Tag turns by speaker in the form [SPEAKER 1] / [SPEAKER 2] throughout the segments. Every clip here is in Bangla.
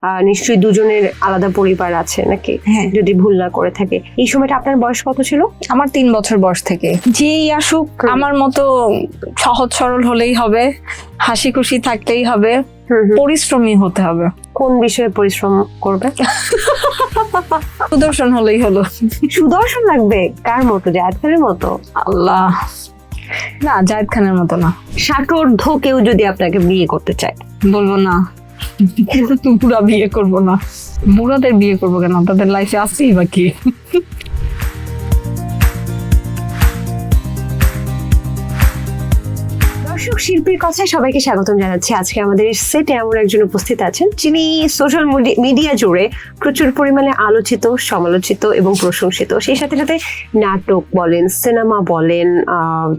[SPEAKER 1] নিশ্চয়ই দুজনের আলাদা পরিবার আছে নাকি?
[SPEAKER 2] হ্যাঁ।
[SPEAKER 1] যদি ভুল না করে থাকে। এই সময়টা আপনার বয়স কত ছিল?
[SPEAKER 2] আমার 3 বছর বয়স থেকে। যেই আসুক আমার মতো সহজ সরল হলেই হবে, হাসি খুশি থাকতেই হবে, পরিশ্রমী হতে হবে।
[SPEAKER 1] কোন বিষয়ে পরিশ্রম করবে?
[SPEAKER 2] সুদর্শন হলেই হলো।
[SPEAKER 1] সুদর্শন লাগবে? কার মতো? জায়েদ খানের মতো?
[SPEAKER 2] আল্লাহ, না জায়েদ খানের মতো না।
[SPEAKER 1] ষাটোর্ধ্ব কেউ যদি আপনাকে বিয়ে করতে চায়?
[SPEAKER 2] বলবো না, বুড়া বিয়ে করবো না। বুড়াদের বিয়ে করবো কেন? তাদের লাইফে আছেই বাকি।
[SPEAKER 1] দর্শক, শিল্পীর কথায় সবাইকে স্বাগতম জানাচ্ছি। আজকে আমাদের সেটে এমন একজন উপস্থিত আছেন যিনি সোশ্যাল মিডিয়া জুড়ে প্রচুর পরিমাণে আলোচিত, সমালোচিত এবং প্রশংসিত। সেই সাথে সাথে নাটক বলেন, সিনেমা বলেন,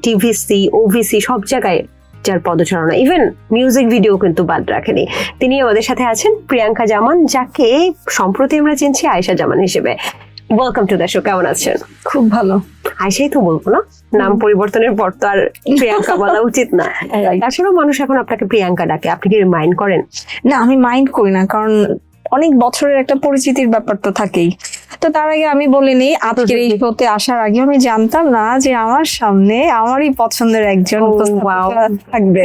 [SPEAKER 1] টিভিসি, ওভিসি সব জায়গায় যার পদচারণা, ইভেন মিউজিক ভিডিও কিন্তু বাদ রাখেনি। তিনি আমাদের সাথে আছেন প্রিয়াঙ্কা জামান, যাকে সম্প্রতি আমরা চিনছি আয়েশা জামান হিসেবে। Welcome to the show. কেমন আছেন?
[SPEAKER 2] খুব ভালো।
[SPEAKER 1] আয়েশাই তো বলবো না, নাম পরিবর্তনের পর তো আর প্রিয়াঙ্কা বলা উচিত না। তাছাড়াও মানুষ এখন আপনাকে প্রিয়াঙ্কা ডাকে, আপনি কি মাইন্ড করেন?
[SPEAKER 2] না, আমি মাইন্ড করি না, কারণ অনেক বছরের একটা পরিচিতির ব্যাপার তো থাকেই। তো তার আগে আমি বলিনি, আজকের এই শোতে আসার আগে আমি জানতাম না যে আমার সামনে আমারই পছন্দের একজন থাকবে।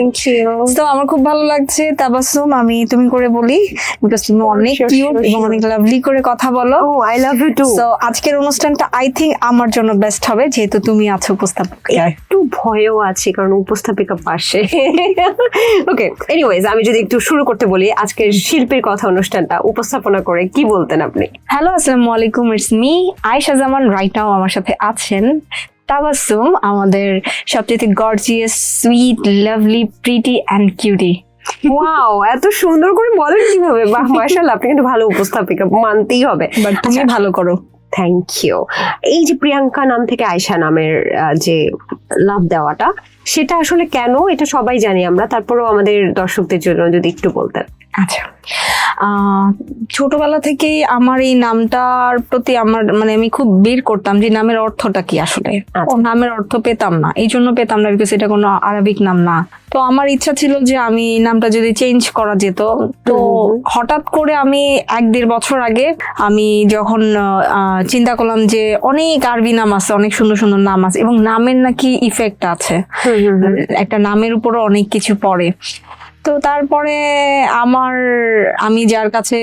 [SPEAKER 2] তো আমার খুব ভালো লাগছে। তাবাসসুম, আমি তুমি করে বলি, বিকজ তুমি অনেক কিউট এবং অনেক লাভলি করে কথা বলো।
[SPEAKER 1] I love you too.
[SPEAKER 2] তো আজকের অনুষ্ঠানটা আই থিঙ্ক আমার জন্য বেস্ট হবে, যেহেতু তুমি আছো উপস্থাপিকা।
[SPEAKER 1] একটু ভয়ও আছে কারণ উপস্থাপিকা পাশে। ওকে, এনিওয়েজ, আমি যদি একটু শুরু করতে বলি আজকের শিল্পীর কথা অনুষ্ঠানটা উপস্থাপনা করে, কি বলতেন আপনি?
[SPEAKER 2] হ্যালো, আসসালামু আলাইকুম, it's me Ayesha Zaman. Right now আমার সাথে আছেন তাবাসসুম, আমাদের সবচেয়ে gorgeous, sweet, lovely, pretty and cutie.
[SPEAKER 1] Wow, এত সুন্দর করে বলেন কিভাবে? বাহ, মাশাআল্লাহ, আপনি কিন্তু ভালো উপস্থাপিকা, মানতেই হবে।
[SPEAKER 2] বাট তুমি ভালো করো।
[SPEAKER 1] Thank you. এই যে প্রিয়াঙ্কা নাম থেকে আয়েশা নামের যে লাভ দেওয়াটা, সেটা আসলে কেন? এটা সবাই জানি আমরা, তারপরেও আমাদের দর্শকদের জন্য যদি একটু বলতেন।
[SPEAKER 2] আচ্ছা, ছোটবেলা থেকেই আমার এই নামটার প্রতি আমার আমি খুব বের করতাম যে নামের অর্থটা কি আসলে। নামের অর্থ পেতাম না, এই জন্য পেতাম না বিকজ এটা কোনো আরবিক নাম না। তো আমার ইচ্ছা ছিল যে আমি নামটা যদি চেঞ্জ করা যেত। তো হঠাৎ করে আমি 1-1.5 বছর আগে আমি যখন চিন্তা করলাম যে অনেক আরবি নাম আছে, অনেক সুন্দর সুন্দর নাম আছে এবং নামের নাকি ইফেক্ট আছে, একটা নামের উপরও অনেক কিছু পড়ে। তো তারপরে আমি যার কাছে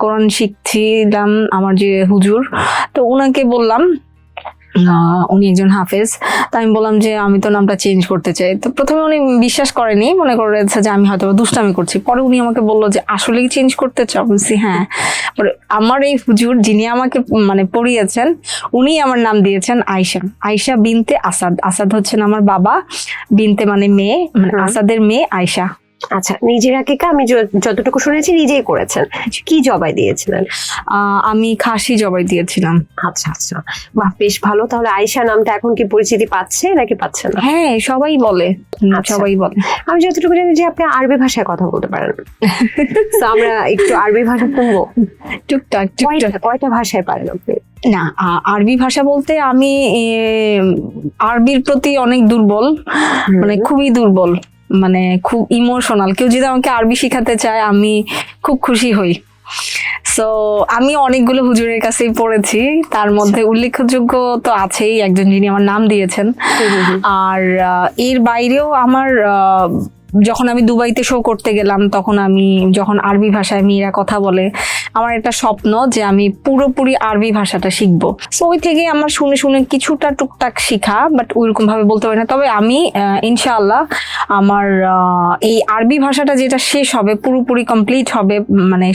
[SPEAKER 2] কোরআন শিখছিলাম, আমার যে হুজুর, তো উনাকে বললাম, উনি একজন হাফেজ, তো আমি বললাম যে আমি তো নামটা চেঞ্জ করতে চাই। তো প্রথমে উনি বিশ্বাস করেনি, মনে করেছে যে আমি হয়তো দুষ্টামি করছি। পরে উনি আমাকে বললো যে আসলেই চেঞ্জ করতে চাও? বলছি হ্যাঁ। পরে আমার এই হুজুর যিনি আমাকে পড়িয়েছেন, উনি আমার নাম দিয়েছেন আয়েশা। আয়েশা বিনতে আসাদ। আসাদ হচ্ছেন আমার বাবা, বিনতে মানে মেয়ে, আসাদের মেয়ে আয়েশা।
[SPEAKER 1] আচ্ছা, নিজের আকিকা আমি যতটুকু শুনেছি নিজেই করেছেন। কি জবাই দিয়েছিলেন?
[SPEAKER 2] আমি খাসি জবাই দিয়েছিলাম।
[SPEAKER 1] আচ্ছা আচ্ছা, বাহ, বেশ ভালো। তাহলে আয়েশা নামটা এখন কি পরিচিতি পাচ্ছে নাকি পাচ্ছে না?
[SPEAKER 2] হ্যাঁ, সবাই বলে, সবাই বলে।
[SPEAKER 1] আমি যতটুকু জানি যে আপনি আরবি ভাষায় কথা বলতে পারেন। তো আমরা একটু আরবি ভাষা শুনবো।
[SPEAKER 2] টুকটাক।
[SPEAKER 1] কয়টা ভাষায় পারেন আপনি?
[SPEAKER 2] না, আরবি ভাষা বলতে আমি আরবির প্রতি অনেক দুর্বল, খুবই দুর্বল, খুব ইমোশনাল। কেউ যদি আমাকে আরবি শিখাতে চায় আমি খুব খুশি হই। সো আমি অনেকগুলো হুজুরের কাছেই পড়েছি, তার মধ্যে উল্লেখযোগ্য তো আছেই একজন যিনি আমার নাম দিয়েছেন। আর এর বাইরেও আমার যখন আমি দুবাইতে শো করতে গেলাম, তখন আমি যখন আরবি ভাষায় মেয়েরা কথা বলে, আমার একটা স্বপ্ন যে আমি পুরোপুরি আরবি ভাষাটা শিখবো। সো ওই থেকে আমার শুনে শুনে কিছুটা টুকটাক শিখা, বাট ওইরকম ভাবে বলতে পারি না। তবে আমি ইনশাআল্লাহ আমার এই আরবি ভাষাটা যেটা শেষ হবে, পুরোপুরি কমপ্লিট হবে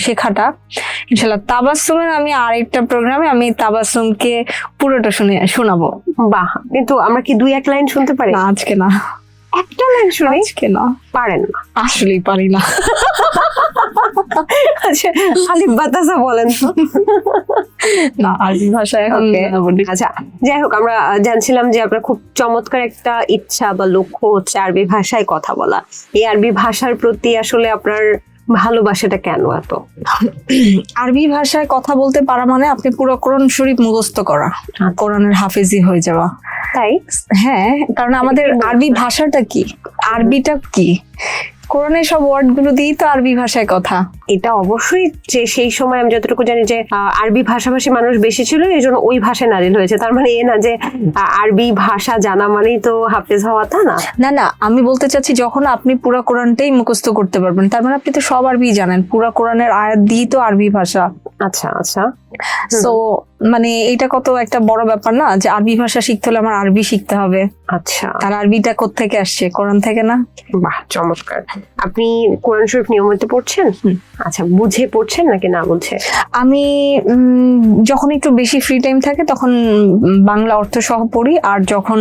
[SPEAKER 2] শেখাটা ইনশাআল্লাহ, তাবাসসুমের আমি আরেকটা প্রোগ্রামে আমি তাবাসসুমকে পুরোটা শোনাবো।
[SPEAKER 1] বাহ, কিন্তু আমরা কি 2-1 লাইন শুনতে পারি?
[SPEAKER 2] না, আজকে না।
[SPEAKER 1] একটা লাইন শুনি?
[SPEAKER 2] আজকে না।
[SPEAKER 1] পারেন না?
[SPEAKER 2] আসলেই পারি না।
[SPEAKER 1] আচ্ছা, খালি বাতাসা বলেন তো।
[SPEAKER 2] না, আরবি ভাষা এখন।
[SPEAKER 1] আচ্ছা, যাই হোক, আমরা জানছিলাম যে আপনার খুব চমৎকার একটা ইচ্ছা বা লক্ষ্য হচ্ছে আরবি ভাষায় কথা বলা। এই আরবি ভাষার প্রতি আসলে আপনার ভালোবাসাটা কেন এত?
[SPEAKER 2] আরবি ভাষায় কথা বলতে পারা মানে আপনি পুরো কোরআন শরীফ মুখস্থ করা, কোরআনের হাফেজি হয়ে যাওয়া।
[SPEAKER 1] তাই?
[SPEAKER 2] হ্যাঁ, কারণ আমাদের আরবি ভাষাটা কি, আরবিটা কি, কোরআনের সব ওয়ার্ড গুলো দিয়েই তো আরবি ভাষায় কথা।
[SPEAKER 1] এটা অবশ্যই যে সেই সময় আমি যতটুকু জানি যে আরবি ভাষাভাষী মানুষ বেশি ছিল, এই জন্য ওই ভাষায় নাজিল হয়েছে। তার মানে এ না যে আরবি ভাষা জানা মানেই তো হাফেজ হওয়া, তা না।
[SPEAKER 2] না না, আমি বলতে চাচ্ছি যখন আপনি পুরা কোরআনটাই মুখস্থ করতে পারবেন, তার মানে আপনি তো সব আরবি জানেন, পুরা কোরআনের আয়াত দিয়েই তো আরবি ভাষা।
[SPEAKER 1] আচ্ছা আচ্ছা।
[SPEAKER 2] সো মানে এটা কত একটা বড় ব্যাপার না যে আরবি ভাষা শিখতে হলে আমার আরবি শিখতে হবে।
[SPEAKER 1] আচ্ছা,
[SPEAKER 2] আর আরবিটা কোত্থেকে আসছে? কোরআন থেকে না?
[SPEAKER 1] বাহ, চমৎকার। আপনি কোরআন শরীফ নিয়মিত পড়ছেন? আচ্ছা, বুঝে পড়ছেন নাকি না বুঝে?
[SPEAKER 2] আমি যখন একটু বেশি ফ্রি টাইম থাকে তখন বাংলা অর্থ সহ পড়ি, আর যখন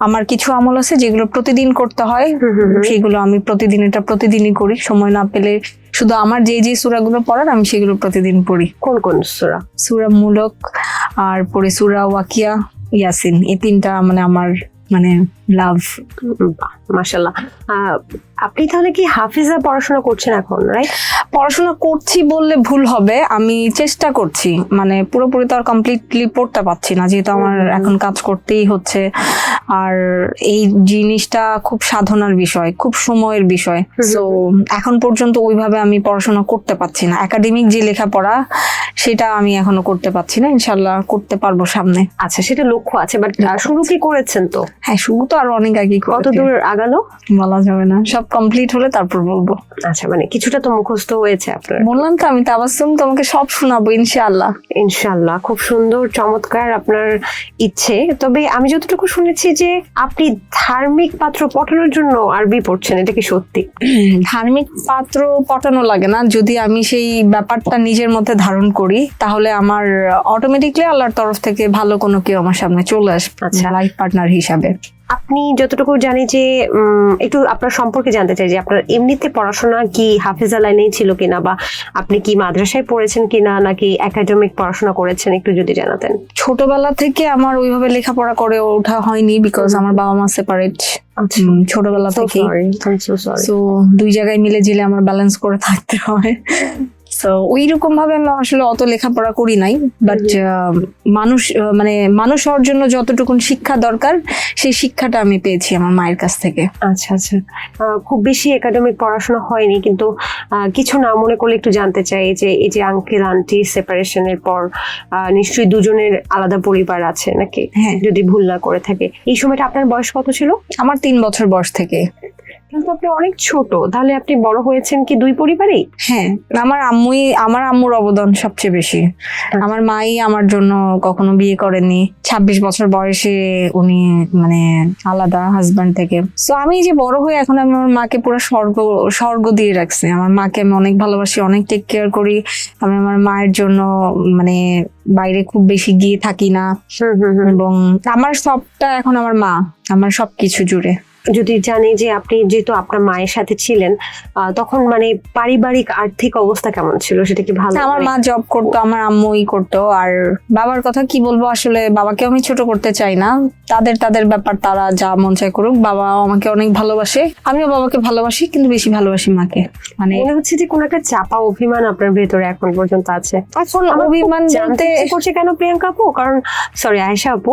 [SPEAKER 2] আমার কিছু আমল আছে যেগুলো প্রতিদিন করতে হয় সেগুলো আমি প্রতিদিনই করি। সময় না পেলে শুধু আমার যে সূরাগুলো পড়ার আমি সেগুলো প্রতিদিন পড়ি।
[SPEAKER 1] কোন কোন সূরা?
[SPEAKER 2] সূরা মুলক, আর পরে সূরা ওয়াকিয়া, ইয়াসিন, এই তিনটা মানে আমার মানে লাভ।
[SPEAKER 1] মাশাআল্লাহ। আপনি তাহলে কি হাফিজা পড়াশোনা করছেন এখন, রাইট?
[SPEAKER 2] পড়াশোনা করছি বললে ভুল হবে, আমি চেষ্টা করছি, মানে পুরোপুরি তো আর কমপ্লিটলি পড়তে পারছি না, যেহেতু আমার এখন কাজ করতেই হচ্ছে। আর এই জিনিসটা খুব সাধনার বিষয়, খুব সময়ের বিষয়। তো এখন পর্যন্ত ওইভাবে আমি পড়াশোনা করতে পারছি না, একাডেমিক যে লেখাপড়া সেটা আমি এখনো করতে পারছি না। ইনশাল্লাহ করতে পারবো সামনে।
[SPEAKER 1] আচ্ছা, সেটা লক্ষ্য আছে, বাট শুরু কি করেছেন? তো
[SPEAKER 2] হ্যাঁ, শুরু তো আর অনেক আগে।
[SPEAKER 1] কত দূর আগালো
[SPEAKER 2] বলা যাবে না, সব কমপ্লিট হলে তারপর বলবো।
[SPEAKER 1] আচ্ছা, মানে কিছুটা তো মুখস্থ হয়েছে আপনার?
[SPEAKER 2] বললাম তো আমি তাবাসসুম, তোমাকে সব শোনাবো ইনশাআল্লাহ।
[SPEAKER 1] ইনশাআল্লাহ, খুব সুন্দর, চমৎকার আপনার ইচ্ছে। তবে আমি যতটুকু শুনেছি যে আপনি ধার্মিক পাত্র পটানোর জন্য আরবি পড়ছেন, এটা কি সত্যি?
[SPEAKER 2] ধার্মিক পাত্র পটানো লাগে না, যদি আমি সেই ব্যাপারটা নিজের মধ্যে ধারণ করি তাহলে আমার অটোমেটিকলি আল্লাহর তরফ থেকে ভালো কোনো কেউ আমার সামনে চলে আসবে, আচ্ছা, লাইফ পার্টনার হিসাবে।
[SPEAKER 1] আপনি যতটুকু জানি যে একটু আপনার সম্পর্কে জানতে চাই যে আপনার এমনিতে পড়াশোনা কি হাফেজা লাইনেই ছিল কিনা, বা আপনি কি মাদ্রাসায় পড়েছেন কিনা, নাকি একাডেমিক পড়াশোনা করেছেন, একটু যদি জানাতেন।
[SPEAKER 2] ছোটবেলা থেকে আমার ওইভাবে লেখাপড়া করে ওঠা হয়নি, বিকজ আমার বাবা মা সেপারেট ছোটবেলা থেকে। সো দুই জায়গায় মিলে জিলে আমার ব্যালেন্স করে থাকতে হয়। তো ওই রকম ভাবে আমি আসলে অত লেখাপড়া করি নাই, বাট মানুষ হওয়ার জন্য যতটুকু শিক্ষা দরকার সেই শিক্ষাটা আমি পেয়েছি আমার মায়ের কাছ থেকে।
[SPEAKER 1] আচ্ছা আচ্ছা, খুব বেশি একাডেমিক পড়াশোনা হয়নি, কিন্তু কিছু না মনে করলে একটু জানতে চাই যে এই যে আঙ্কেল আন্টি সেপারেশনের পর নিশ্চয়ই দুজনের আলাদা পরিবার আছে নাকি?
[SPEAKER 2] হ্যাঁ,
[SPEAKER 1] যদি ভুল না করে থাকে। এই সময়টা আপনার বয়স কত ছিল?
[SPEAKER 2] আমার 3 বছর বয়স থেকে।
[SPEAKER 1] কিন্তু আপনি অনেক ছোট, তাহলে আপনি বড় হয়েছেন কি দুই পরিবারেই?
[SPEAKER 2] হ্যাঁ, আমার আম্মুর অবদান সবচেয়ে বেশি। আমার মাই আমার জন্য কখনো বিয়ে করেননি, 26 বছর বয়সে উনি মানে আলাদা হাজবেন্ড থেকে। তো আমি যে বড় হয়ে এখন আমি আমার মাকে পুরো স্বর্গ দিয়ে রাখছি। আমার মাকে আমি অনেক ভালোবাসি, অনেক টেক কেয়ার করি। আমি আমার মায়ের জন্য মানে বাইরে খুব বেশি গিয়ে থাকি না, এবং আমার সবটা এখন আমার মা, আমার সবকিছু জুড়ে।
[SPEAKER 1] যদি জানি যে আপনি যেহেতু আপনার মায়ের সাথে ছিলেন, তখন মানে পারিবারিক আর্থিক অবস্থা কেমন ছিল, সেটা কি ভালো?
[SPEAKER 2] আমার মা জব করতো, আমার আম্মুই করতো। আর বাবার কথা কি বলবো, আসলে বাবাকেও আমি ছোট করতে চাই না, তাদের ব্যাপার, তারা যা মন চায় করুক। বাবা আমাকে অনেক ভালোবাসে, আমিও বাবাকে ভালোবাসি, কিন্তু বেশি ভালোবাসি মাকে। মানে
[SPEAKER 1] মনে হচ্ছে যে কোন একটা চাপা অভিমান আপনার ভেতরে এখন পর্যন্ত আছে।
[SPEAKER 2] এখন অভিমান জানতে
[SPEAKER 1] করছে কেন প্রিয়াঙ্কা আপু, কারণ সরি আয়েশা আপু,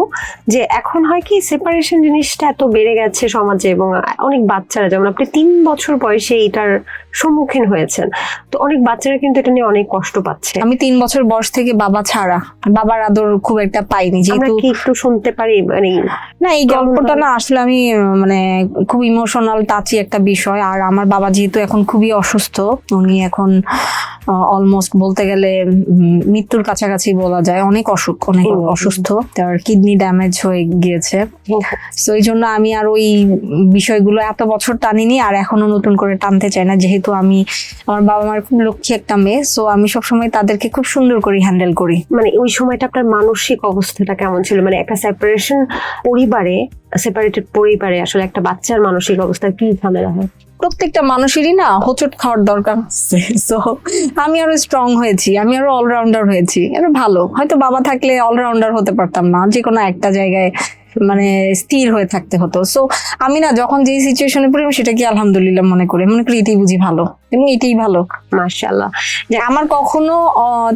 [SPEAKER 1] যে এখন হয় কি সেপারেশন জিনিসটা এত বেড়ে গেছে সমাজে, এবং অনেক বাচ্চারা, যেমন আপনি 3 বছর বয়সে এটার সম্মুখীন হয়েছেন, তো অনেক বাচ্চারা কিন্তু এটা নিয়ে অনেক কষ্ট পাচ্ছে।
[SPEAKER 2] আমি 3 বছর বয়স থেকে বাবা ছাড়া, বাবার আদর খুব একটা পাইনি। যেহেতু
[SPEAKER 1] কি একটু শুনতে পারি মানে?
[SPEAKER 2] না, এই গল্পটা না আসলে আমি মানে খুব ইমোশনাল টাচি একটা বিষয়। আর আমার বাবা যেহেতু এখন খুবই অসুস্থ, উনি এখন অলমোস্ট বলতে গেলে মৃত্যুর কাছাকাছি বলা যায়, অনেক অসুস্থ, তার কিডনি ড্যামেজ হয়ে গিয়েছে। তো এই জন্য আমি আর ওই বিষয়গুলো এত বছর টানিনি, আর এখনো নতুন করে টানতে চাই না, যেহেতু আমার বাবা মার খুব লক্ষ্মী একটা মেয়ে। সো আমি সবসময় তাদেরকে খুব সুন্দর করে হ্যান্ডেল করি।
[SPEAKER 1] মানে ওই সময়টা আপনার মানসিক অবস্থাটা কেমন ছিল? মানে একটা সেপারেটেড পরিবারে আসলে একটা বাচ্চার মানসিক অবস্থা কি ঝামেলা হয়?
[SPEAKER 2] প্রত্যেকটা মানুষেরই না হোঁচট খাওয়ার দরকার আছে। সো আমি আরো স্ট্রং হয়েছি, আমি আরো অলরাউন্ডার হয়েছি, আরো ভালো। হয়তো বাবা থাকলে অলরাউন্ডার হতে পারতাম না, যে কোনো একটা জায়গায় মানে স্থির হয়ে থাকতে হতো। সো আমি না যখন যে সিচুয়েশনে পড়ি আমি সেটাকে আলহামদুলিল্লাহ মনে করি এটাই বুঝি ভালো, এবং এটাই ভালো।
[SPEAKER 1] মাশাআল্লাহ।
[SPEAKER 2] যে আমার কখনো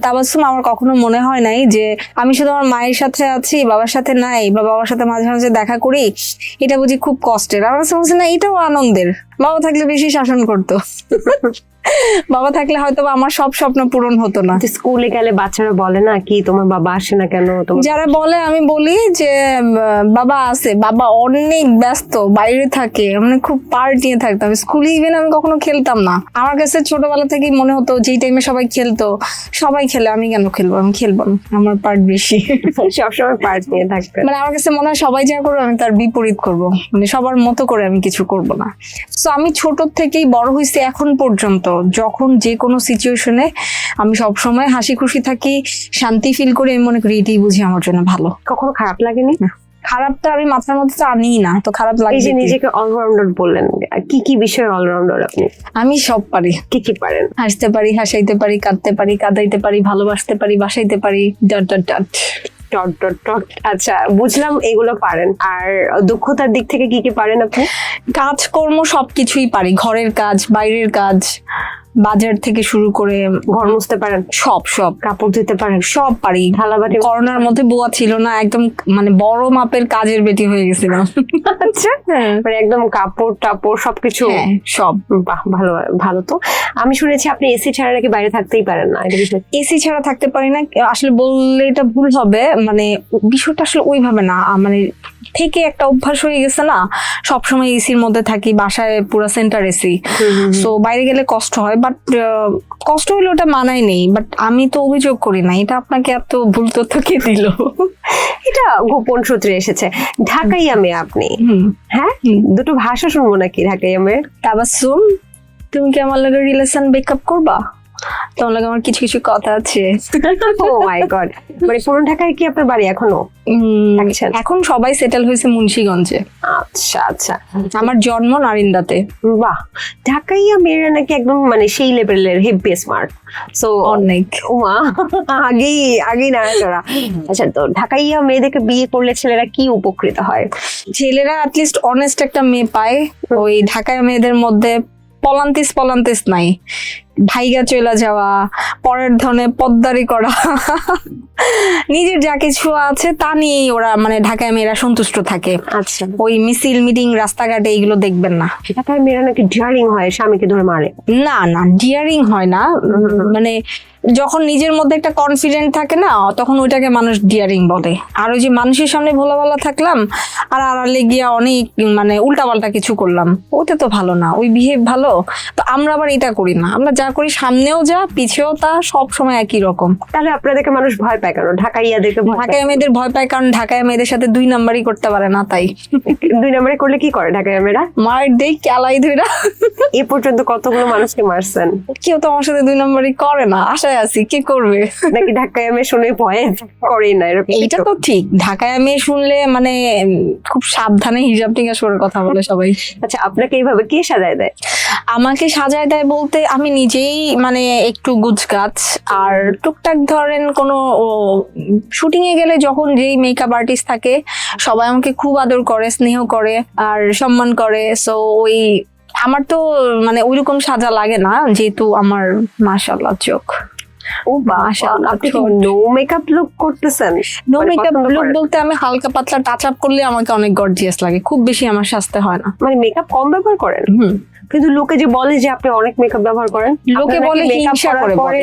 [SPEAKER 2] তাবাসসুম আমার কখনো মনে হয় নাই যে আমি শুধু আমার মায়ের সাথে আছি, বাবার সাথে নাই, বা বাবার সাথে মাঝে মাঝে দেখা করি, এটা বুঝি খুব কষ্টের। আমার কাছে মনে হচ্ছে না, এটাও আনন্দের। বাবা থাকলে বেশি শাসন করতো। বাবা থাকলে হয়তো আমার সব স্বপ্ন পূরণ হতো না।
[SPEAKER 1] স্কুলে গেলে বাচ্চারা বলে না কি তোমার বাবা আসে না কেন?
[SPEAKER 2] যারা বলে আমি বলি যে বাবা আছে, বাবা অনেক ব্যস্ত, বাইরে থাকে, মানে খুব পার্ট নিয়ে থাকতাম। স্কুলে ইভেন আমি কখনো খেলতাম না। আমার কাছে ছোটবেলা থেকেই মনে হতো যেই টাইমে সবাই খেলতো, সবাই খেলে, আমি কেন খেলবো? আমি খেলবো না, আমার পার্ট বেশি।
[SPEAKER 1] সবসময় পার্ট নিয়ে থাকবে।
[SPEAKER 2] মানে আমার কাছে মনে হয় সবাই যা করবো আমি তার বিপরীত করব, মানে সবার মতো করে আমি কিছু করব না। তো আমি ছোট থেকেই বড় হয়েছি এখন পর্যন্ত, যখন যে কোনো সিচুয়েশনে আমি সবসময় হাসি খুশি থাকি, শান্তি ফিল করি। আমি মনে করি এটাই বুঝি আমার জন্য ভালো।
[SPEAKER 1] কখনো খারাপ লাগেনি?
[SPEAKER 2] খারাপটা আমি মাথার মধ্যে তো আনিই না, তো খারাপ লাগে।
[SPEAKER 1] এই যে নিজেকে অলরাউন্ডার বললেন, কি কি বিষয়ে অলরাউন্ডার আপনি?
[SPEAKER 2] আমি সব পারি।
[SPEAKER 1] কি কি পারেন?
[SPEAKER 2] হাসতে পারি, হাসাইতে পারি, কাঁদতে পারি, কাঁদাইতে পারি, ভালোবাসতে পারি, বাসাইতে পারি, dot dot dot
[SPEAKER 1] dot dot dot. আচ্ছা, বুঝলাম এগুলো পারেন। আর দক্ষতার দিক থেকে কি কি পারেন আপনি?
[SPEAKER 2] কাজকর্ম সবকিছুই পারি, ঘরের কাজ, বাইরের কাজ, বাজার থেকে শুরু করে
[SPEAKER 1] ঘর মুছতে পারেন?
[SPEAKER 2] সব সব।
[SPEAKER 1] কাপড় ধুতে পারেন?
[SPEAKER 2] সব পারি।
[SPEAKER 1] থালাবাটি?
[SPEAKER 2] করোনার মধ্যে বুয়া ছিল না, একদম মানে বড় মাপের কাজের বেটি হয়ে গেছিলাম।
[SPEAKER 1] আচ্ছা, মানে একদম কাপড় টাপড় সবকিছু?
[SPEAKER 2] হ্যাঁ, সব।
[SPEAKER 1] বাহ, ভালো ভালো। তো আমি শুনেছি আপনি এসি ছাড়া নাকি বাইরে থাকতেই পারেন না, এটা বিষয়?
[SPEAKER 2] এসি ছাড়া থাকতে পারি না আসলে বললে এটা ভুল হবে, মানে বিষয়টা আসলে ওইভাবে না, মানে থেকে একটা অভ্যাস হয়ে গেছে না, সবসময় এসির মধ্যে থাকি, বাসায় পুরো সেন্টার এসি। সো বাইরে গেলে কষ্ট হয়, বাট কষ্ট হলে ওটা মানায় নেই। বাট আমি তো অভিযোগ করি না, এটা আপনাকে এত ভুল তথ্য কে দিল?
[SPEAKER 1] এটা গোপন সূত্রে এসেছে। ঢাকাইয়া মেয়ে আপনি? হ্যাঁ, দুটো ভাষা শুনবো নাকি ঢাকাইয়া মেয়ের?
[SPEAKER 2] তাবাসসুম, তুমি কি আমার লাগে রিলেশন ব্রেকআপ করবা? তোমার লাগে আমার কিছু কিছু কথা আছে।
[SPEAKER 1] ও মাই গড। মানে পুরো ঢাকায় কি আপনার বাড়ি এখনো?
[SPEAKER 2] এখন সবাই সেটেল হয়েছে মুন্সিগঞ্জে।
[SPEAKER 1] আচ্ছা আচ্ছা।
[SPEAKER 2] আমার জন্ম নারিন্দাতে।
[SPEAKER 1] বাহ, ঢাকাইয়া মেয়েরা নাকি একদম মানে সেই লেভেলের হেভি স্মার্ট। সো
[SPEAKER 2] অনেক
[SPEAKER 1] আগেই নাড়াচড়া। আচ্ছা, তো ঢাকাইয়া মেয়েদেরকে বিয়ে করলে ছেলেরা কি উপকৃত হয়?
[SPEAKER 2] ছেলেরা অ্যাটলিস্ট অনেস্ট একটা মেয়ে পায়। ওই ঢাকায় মেয়েদের মধ্যে পলান্তিস নাই, ভাইগা চলে যাওয়া, পরের ধনে পদ্মারি করা, নিজের যা কিছু আছে তা নিয়েই ওরা, মানে ঢাকায় মেয়েরা সন্তুষ্ট থাকে।
[SPEAKER 1] আচ্ছা,
[SPEAKER 2] ওই মিছিল মিটিং রাস্তাঘাটে এইগুলো দেখবেন না।
[SPEAKER 1] ঢাকায় মেয়েরা নাকি ডিয়ারিং হয়, স্বামীকে ধরে মারে?
[SPEAKER 2] না না, ডিয়ারিং হয় না, মানে যখন নিজের মধ্যে একটা কনফিডেন্ট থাকে না, তখন ওইটাকে মানুষ ডিয়ারিং বলে। আর ওই যে মানুষের সামনে ভোলাভালা থাকলাম আর আড়ালে গিয়া অনেক মানে উল্টাপাল্টা কিছু করলাম, ওটা তো ভালো না, ওই বিহেভ ভালো। তো আমরা আবার এটা করি না, আমরা যা করি সামনেও যা পিছেও তা, সব সময় একই রকম।
[SPEAKER 1] তাহলে আপনাদেরকে মানুষ ভয় পায় কেন? ঢাকাইয়াদেরকে
[SPEAKER 2] ঢাকায় মেয়েদের ভয় পায় কারণ ঢাকায় মেয়েদের সাথে 2 নাম্বারই করতে পারে না, তাই।
[SPEAKER 1] 2 নম্বরে করলে কি করে ঢাকাইয়া মেয়েরা?
[SPEAKER 2] মার দেই ক্যালাই ধইরা।
[SPEAKER 1] এ পর্যন্ত কতগুলো মানুষকে মারছেন?
[SPEAKER 2] কেউ তো আমার সাথে 2 নাম্বারই করে না, আশায় আছি কি করবে।
[SPEAKER 1] নাকি ঢাকাইয়া মেয়ে শুনে ভয়ে করেই না এরকম?
[SPEAKER 2] এইটা তো ঠিক, ঢাকায় মেয়ে শুনলে মানে খুব সাবধানে হিজাব টিকাস করে কথা বলে সবাই।
[SPEAKER 1] আচ্ছা, আপনাকে এইভাবে কে সাজায় দেয়?
[SPEAKER 2] আমাকে সাজায় দেয় বলতে আমি নিজেই মানে একটু গুজগাছ, আর টুকটাক ধরেন কোনো শুটিং এ গেলে যখন যেই মেকআপ আর্টিস্ট থাকে সবাই আমাকে খুব আদর করে, স্নেহ করে আর সম্মান করে। সো ওই আমার তো মানে ওইরকম সাজা লাগে না, যেহেতু আমার মাশাআল্লাহ চোখ।
[SPEAKER 1] ও মাশাআল্লাহ, আপনি নো মেকআপ লুক করতেছেন?
[SPEAKER 2] নো মেকআপ লুক বলতে আমি হালকা পাতলা টাচ আপ করলে আমাকে অনেক গর্জিয়াস লাগে, খুব বেশি আমার সাজতে হয় না।
[SPEAKER 1] মানে মেকআপ কম ব্যবহার করেন? কিন্তু লোকে যে বলে যে আপনি অনেক মেকআপ ব্যবহার করেন,
[SPEAKER 2] লোকে বলে হিংসা করে,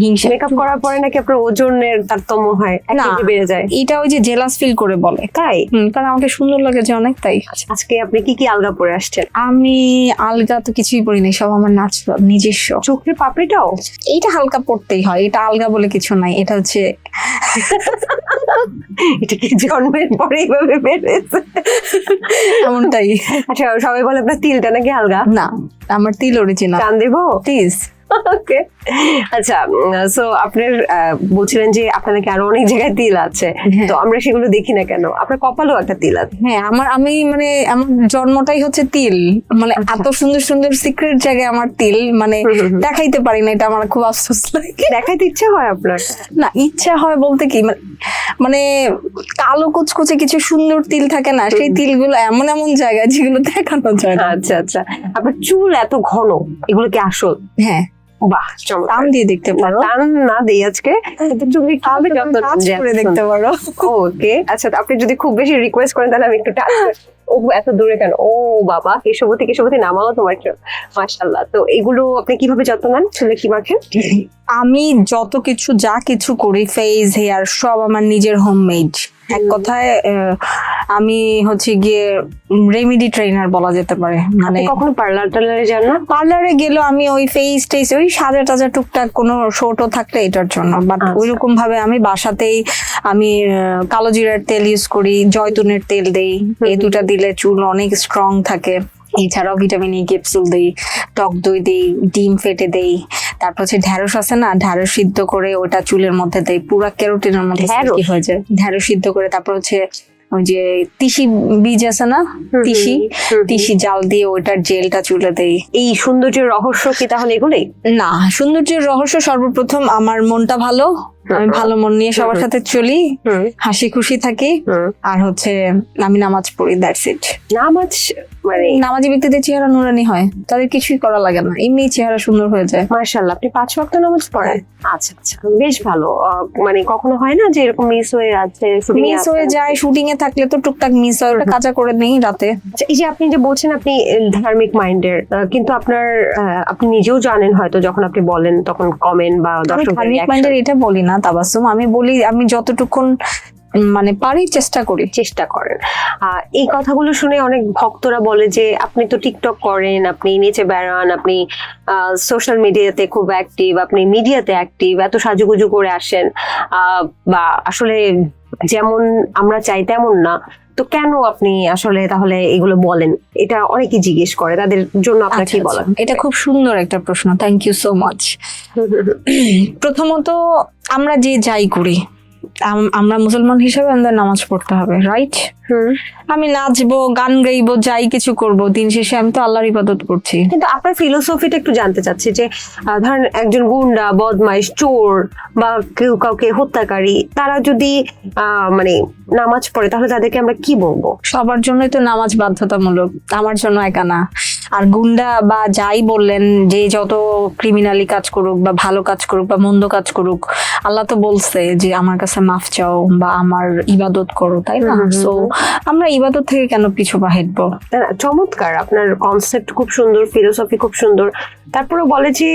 [SPEAKER 2] হিংসা।
[SPEAKER 1] মেকআপ করার পরে নাকি আপনার ওজনের তারতম্য হয়, 1 কেজি বেড়ে যায়?
[SPEAKER 2] এটা ওই যে জেলাস ফিল করে বলে।
[SPEAKER 1] তাই?
[SPEAKER 2] কারণ আমাকে সুন্দর লাগে যে অনেক, তাই।
[SPEAKER 1] আজকে আপনি কি কি আলগা পরে আসছেন?
[SPEAKER 2] আমি আলগা তো কিছুই পরি নাই, সব আমার ন্যাচারাল নিজস্ব।
[SPEAKER 1] চোখের পাপড়িটাও?
[SPEAKER 2] এইটা হালকা পড়তেই হয়, এটা আলগা বলে কিছু নাই, এটা হচ্ছে
[SPEAKER 1] এটা কি জন্মের পরে এইভাবে বেড়েছে?
[SPEAKER 2] এমনটাই।
[SPEAKER 1] আচ্ছা, সবাই বলে আপনার তিলটা নাকি আলগা?
[SPEAKER 2] না, আমার তিল অরিজিনাল।
[SPEAKER 1] টান দেবো
[SPEAKER 2] প্লিজ?
[SPEAKER 1] ওকে, আচ্ছা। সো আপনার বলছিলেন যে আপনার নাকি আরো অনেক জায়গায় তিল আছে, তো আমরা সেগুলো দেখি না কেন? আপনার কপালেও একটা তিল আছে।
[SPEAKER 2] হ্যাঁ, আমি মানে আমার জন্মটাই হচ্ছে তিল, মানে এত সুন্দর সুন্দর সিক্রেট জায়গায় আমার তিল, মানে দেখাইতে পারি না, এটা আমার খুব আফসোস লাগে।
[SPEAKER 1] দেখাইতে ইচ্ছা হয় আপনার?
[SPEAKER 2] না, ইচ্ছা হয় বলতে কি, মানে কালো কুচকুচে কিছু সুন্দর তিল থাকে না, সেই তিলগুলো এমন এমন জায়গায় যেগুলো দেখানো যায় না।
[SPEAKER 1] আচ্ছা আচ্ছা, আপনার চুল এত ঘন, এগুলো কি আসল?
[SPEAKER 2] হ্যাঁ,
[SPEAKER 1] বাহ,
[SPEAKER 2] টান দিয়ে দেখতে পারো।
[SPEAKER 1] টান না দেই আজকে, চুল কিভাবে যত্ন
[SPEAKER 2] কাজ করে দেখতে পারো।
[SPEAKER 1] ওকে, আচ্ছা। আপনি যদি খুব বেশি রিকোয়েস্ট করেন তাহলে আমি একটু টাচ ও এত দূরে কেন? ও বাবা, কেশবতী নামাও তোমার চুল, মাশাআল্লাহ। তো এগুলো আপনি কিভাবে যত্ন নেন? চুলে কি মাখেন?
[SPEAKER 2] আমি যত কিছু যা কিছু করি, ফেস হেয়ার সব আমার নিজের হোমমেড। এক কথায় আমি হচ্ছে গিয়ে রেমেডি ট্রেনার বলা যেতে পারে। মানে
[SPEAKER 1] কখনো পার্লার টার্লারে যান না?
[SPEAKER 2] পার্লারে গেলেও আমি ওই ফেস টেস ওই সাজা টাজা টুকটাক কোনো শোটো থাকলে এটার জন্য, বাট ওইরকম ভাবে আমি বাসাতেই আমি কালো জিরার তেল ইউজ করি, জয়তুনের তেল দেই, এই দুটা দিলে চুল অনেক স্ট্রং থাকে। এছাড়াও ভিটামিন ই ক্যাপসুল দেই, টক দই দেই, ডিম ফেটে দেই, তারপর হচ্ছে ঢ্যাঁড়স আছে না, ঢ্যাঁড়স সিদ্ধ করে ওটা চুলের মধ্যে দেই, পুরা ক্যারোটিনের মধ্যে কি হয়ে যায়, ঢ্যাঁড়স সিদ্ধ করে। তারপর হচ্ছে ওই যে তিসি বীজ আছে না, তিসি জাল দিয়ে ওইটার জেলটা চুলে দেই।
[SPEAKER 1] এই সৌন্দর্যের রহস্য কি তাহলে এগুলোই?
[SPEAKER 2] না, সৌন্দর্যের রহস্য সর্বপ্রথম আমার মনটা ভালো, আমি ভালো মন নিয়ে সবার সাথে চলি, হাসি খুশি থাকি, আর হচ্ছে আমি নামাজ পড়ি, দ্যাটস ইট।
[SPEAKER 1] নামাজ মানে
[SPEAKER 2] নামাজি ব্যক্তিদের চেহারা নুরানি হয়, তাদের কিছুই করা লাগে না, এমনি চেহারা সুন্দর হয়ে যায়।
[SPEAKER 1] মাশাআল্লাহ, আপনি 5 ওয়াক্ত নামাজ পড়েন? আচ্ছা আচ্ছা, বেশ ভালো। মানে কখনো হয় না যে এরকম মিস হয়ে যাচ্ছে?
[SPEAKER 2] মিস হয়ে যায়, শুটিং এ থাকলে তো টুকটাক মিস হয়, ওটা কাজা করে নেই রাতে।
[SPEAKER 1] এই যে আপনি যে বলছেন আপনি ধার্মিক মাইন্ডের, কিন্তু আপনার আপনি নিজেও জানেন হয়তো যখন আপনি বলেন তখন কমেন্ট বা দর্শক
[SPEAKER 2] ধার্মিক মাইন্ডের এটা বলি না তাবাসসুম, আমি বলি আমি যতটুকুন মানে পারি চেষ্টা
[SPEAKER 1] করেন। এই কথাগুলো শুনে অনেক ভক্তরা বলে যে আপনি তো টিকটক করেন, আপনি নিচে বেড়ান, আপনি সোশ্যাল মিডিয়াতে খুব অ্যাক্টিভ, আপনি মিডিয়াতে অ্যাক্টিভ, এত সাজুগুজু করে আসেন, বা আসলে যেমন আমরা চাই তেমন না, তো কেন আপনি আসলে তাহলে এগুলো বলেন? এটা অনেকেই জিজ্ঞেস করে, তাদের জন্য আপনার কি বলার?
[SPEAKER 2] এটা খুব সুন্দর একটা প্রশ্ন, থ্যাংক ইউ সো মাচ। প্রথমত আমরা যে যাই করি, আমরা মুসলমান হিসেবে আমাদের নামাজ পড়তে হবে, রাইট? আমি নাচবো, গান গাইবো, যাই কিছু করব, দিন শেষে আমি তো আল্লাহর ইবাদত করছি।
[SPEAKER 1] কিন্তু আপনার ফিলোসফিটা একটু জানতে চাচ্ছি যে ধরেন একজন গুন্ডা, বদমাইশ, চোর বা কেউ কাউকে হত্যাকারী, তারা যদি মানে নামাজ পড়ে তাহলে তাদেরকে আমরা কি বলবো?
[SPEAKER 2] সবার জন্যই তো নামাজ বাধ্যতামূলক, আমার জন্য একা না। আর গুন্ডা বা যাই বললেন, যে যত ক্রিমিনালি কাজ করুক বা ভালো কাজ করুক বা মন্দ কাজ করুক, আল্লাহ তো বলছে যে আমার কাছে মাফ চাও বা আমার ইবাদত করো, তাই না? সো আমরা ইবাদত থেকে কেন পিছু হাঁটবো?
[SPEAKER 1] চমৎকার, আপনার কনসেপ্ট খুব সুন্দর, ফিলোসফি খুব সুন্দর। তারপরে বলে যে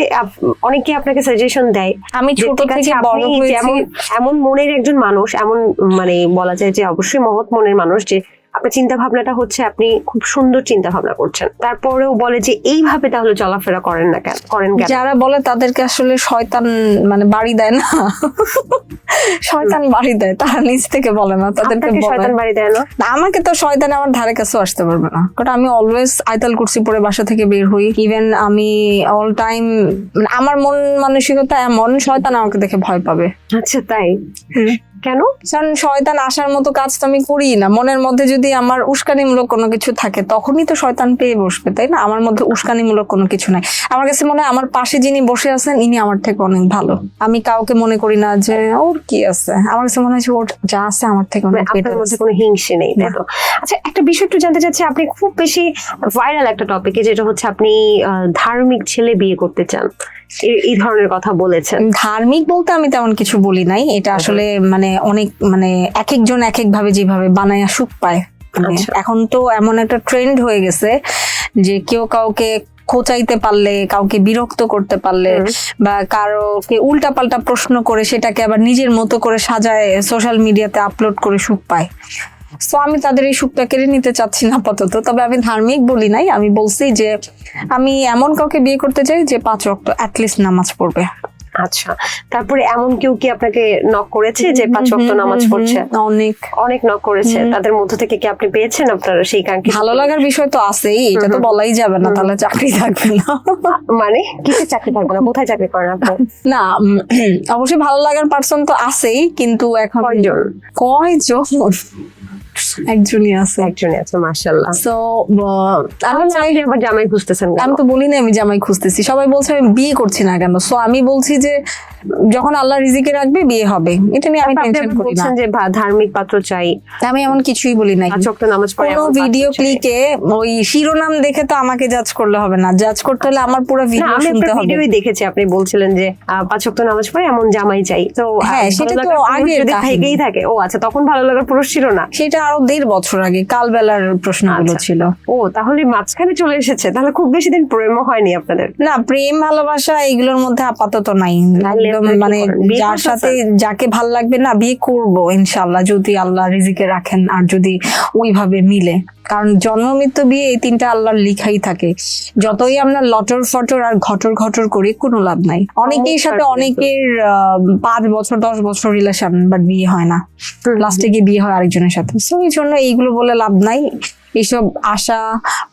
[SPEAKER 1] অনেকে আপনাকে সাজেশন দেয়,
[SPEAKER 2] আমি ছোট থেকে বড় হয়েছি
[SPEAKER 1] এমন মনের একজন মানুষ, এমন মানে বলা যায় যে অবশ্যই মহৎ মনের মানুষ, যে আপনার চিন্তা ভাবনাটা হচ্ছে আপনি খুব সুন্দর চিন্তা ভাবনা করছেন, তারপরেও বলে যে এইভাবে তাহলে চলাফেরা করেন কেন?
[SPEAKER 2] যারা বলে তাদেরকে আসলে শয়তান মানে বাড়ি দেয় না, শয়তান বাড়ি দেয়, তারা নিজ থেকে বলে না, তাদেরকে
[SPEAKER 1] শয়তান বাড়ি দেয় না।
[SPEAKER 2] আমাকে তো শয়তান আমার ধারে কাছেও আসতে পারবে না, কারণ আমি অলওয়েজ আয়তাল কুরসি পরে বাসা থেকে বের হই। ইভেন আমি অল টাইম, আমার মন মানসিকতা এমন, শয়তান আমাকে দেখে ভয় পাবে।
[SPEAKER 1] আচ্ছা, তাই? কেন?
[SPEAKER 2] কারণ শয়তান আসার মতো কাজ তো আমি করি না। মনের মধ্যে যদি আমার উস্কানিমূলক কোনো কিছু থাকে তখনই তো শয়তান পেয়ে বসবে, তাই না? আমার মধ্যে উস্কানিমূলক কোনো কিছু নাই। আমার কাছে মনে হয় আমার পাশে যিনি বসে আছেন ইনি আমার থেকে অনেক ভালো। আমি কাউকে মনে করি না যে ওর কি আছে, আমার কাছে মনে হয় ওর যা আছে আমার থেকে অনেক বেটার।
[SPEAKER 1] আপনার মধ্যে কোনো হিংসে নেই, তাই তো? আচ্ছা, একটা বিষয় একটু জানতে চাচ্ছি, আপনি খুব বেশি ভাইরাল একটা টপিকে, যেটা হচ্ছে আপনি ধার্মিক ছেলে বিয়ে করতে চান, এই ধরনের কথা বলেছেন।
[SPEAKER 2] ধার্মিক বলতে আমি তেমন কিছু বলি নাই, এটা আসলে মানে অনেক মানে এক একজন এক এক ভাবে যেভাবে বানায় সুখ পায়। এখন তো এমন একটা ট্রেন্ড হয়ে গেছে যে কেউ কাউকে খোঁচাইতে পারলে, কাউকে বিরক্ত করতে পারলে বা কারোকে উল্টা পাল্টা প্রশ্ন করে সেটাকে আবার নিজের মতো করে সাজায় সোশ্যাল মিডিয়াতে আপলোড করে সুখ পায়। সো আমি তাদের এই সুখটা কেড়ে নিতে চাচ্ছি না আপাতত। তবে আমি ধার্মিক বলি নাই, আমি বলছি যে আমি এমন কাউকে বিয়ে করতে চাই যে 5 ওয়াক্ত অ্যাটলিস্ট নামাজ পড়বে।
[SPEAKER 1] আচ্ছা, তারপরে এমন কেউ কি আপনাকে নক করেছে যে 5 ওয়াক্ত নামাজ পড়ছে?
[SPEAKER 2] অনেক
[SPEAKER 1] অনেক নক করেছে। তাদের মধ্য থেকে কি আপনি পেয়েছেন আপনার সেই কাঙ্ক্ষিত?
[SPEAKER 2] ভালো লাগার বিষয় তো আছেই, এটা তো বলাই যাবে না, তাহলে চাকরি থাকবে না।
[SPEAKER 1] মানে কিসে চাকরি থাকবে না? কোথায় চাকরি করেন আপনি?
[SPEAKER 2] না অবশ্যই ভালো লাগার পার্সন তো আছেই, কিন্তু এখন কয়জন? একজনই আছে।
[SPEAKER 1] একজনই আছে, মাশাআল্লাহ।
[SPEAKER 2] সো আমি চাই,
[SPEAKER 1] আপনি আবার জামাই খুঁজতেছেন কেন?
[SPEAKER 2] আমি তো বলি না আমি জামাই খুঁজতেছি, সবাই বলছে আমি বিয়ে করছি না কেন। সো আমি বলছি যে যখন আল্লাহ রিজিকে রাখবে বিয়ে হবে, এটা নিয়ে আমি
[SPEAKER 1] আপনি
[SPEAKER 2] টেনশন
[SPEAKER 1] আবার
[SPEAKER 2] করি না।
[SPEAKER 1] বলছেন যে ধার্মিক পাত্র চাই,
[SPEAKER 2] আমি এমন কিছুই বলি নাই।
[SPEAKER 1] 5 ওয়াক্ত নামাজ পড়ে
[SPEAKER 2] কোনো
[SPEAKER 1] এমন পাত্র
[SPEAKER 2] ভিডিও
[SPEAKER 1] চাই।
[SPEAKER 2] ক্লিকে ওই শিরোনাম দেখে তো আমাকে জাজ করলে হবে না, জাজ করতে হলে আমার পুরো
[SPEAKER 1] না,
[SPEAKER 2] ভিডিও
[SPEAKER 1] আমি
[SPEAKER 2] শুনতে
[SPEAKER 1] আপনার
[SPEAKER 2] হবে।
[SPEAKER 1] ভিডিওই দেখেছি, আপনি বলছিলেন যে 5 ওয়াক্ত নামাজ পড়ে এমন জামাই চাই। তো
[SPEAKER 2] হ্যাঁ, সেটা তো আগের কাহিনী।
[SPEAKER 1] থেকেই থাকে। ও আচ্ছা, তখন ভালো লাগার পুরুষ ছিল না?
[SPEAKER 2] সেটা আরো 1.5 বছর আগে কালবেলার প্রশ্নগুলো
[SPEAKER 1] আচ্ছা।
[SPEAKER 2] ছিল।
[SPEAKER 1] ও তাহলে মাঝখানে চলে এসেছে, তাহলে খুব বেশি দিন প্রেমও হয়নি আপনাদের?
[SPEAKER 2] না, প্রেম ভালোবাসা এগুলোর মধ্যে আপাতত নাই।
[SPEAKER 1] তাহলে
[SPEAKER 2] একদম
[SPEAKER 1] আপনি কি
[SPEAKER 2] মানে
[SPEAKER 1] করেন? বিয়ে
[SPEAKER 2] যার
[SPEAKER 1] করতেছেন?
[SPEAKER 2] সাথে যাকে ভাল লাগবে না বিয়ে করব ইনশাআল্লাহ, যদি আল্লাহ রিজিকে রাখেন আর যদি ওইভাবে মিলে। কারণ জন্ম মৃত্যু বিয়ে এই তিনটা আল্লাহর লিখাই থাকে। যতই আমরা লটর ফটর আর ঘটর ঘটর করি কোনো লাভ নাই। অনেকের সাথে অনেকের 5 বছর 10 বছর রিলেশন, বাট বিয়ে হয় না, লাস্টে গিয়ে বিয়ে হয় আরেকজনের সাথে। সো এই জন্য এইগুলো বলে লাভ নাই। এইসব আশা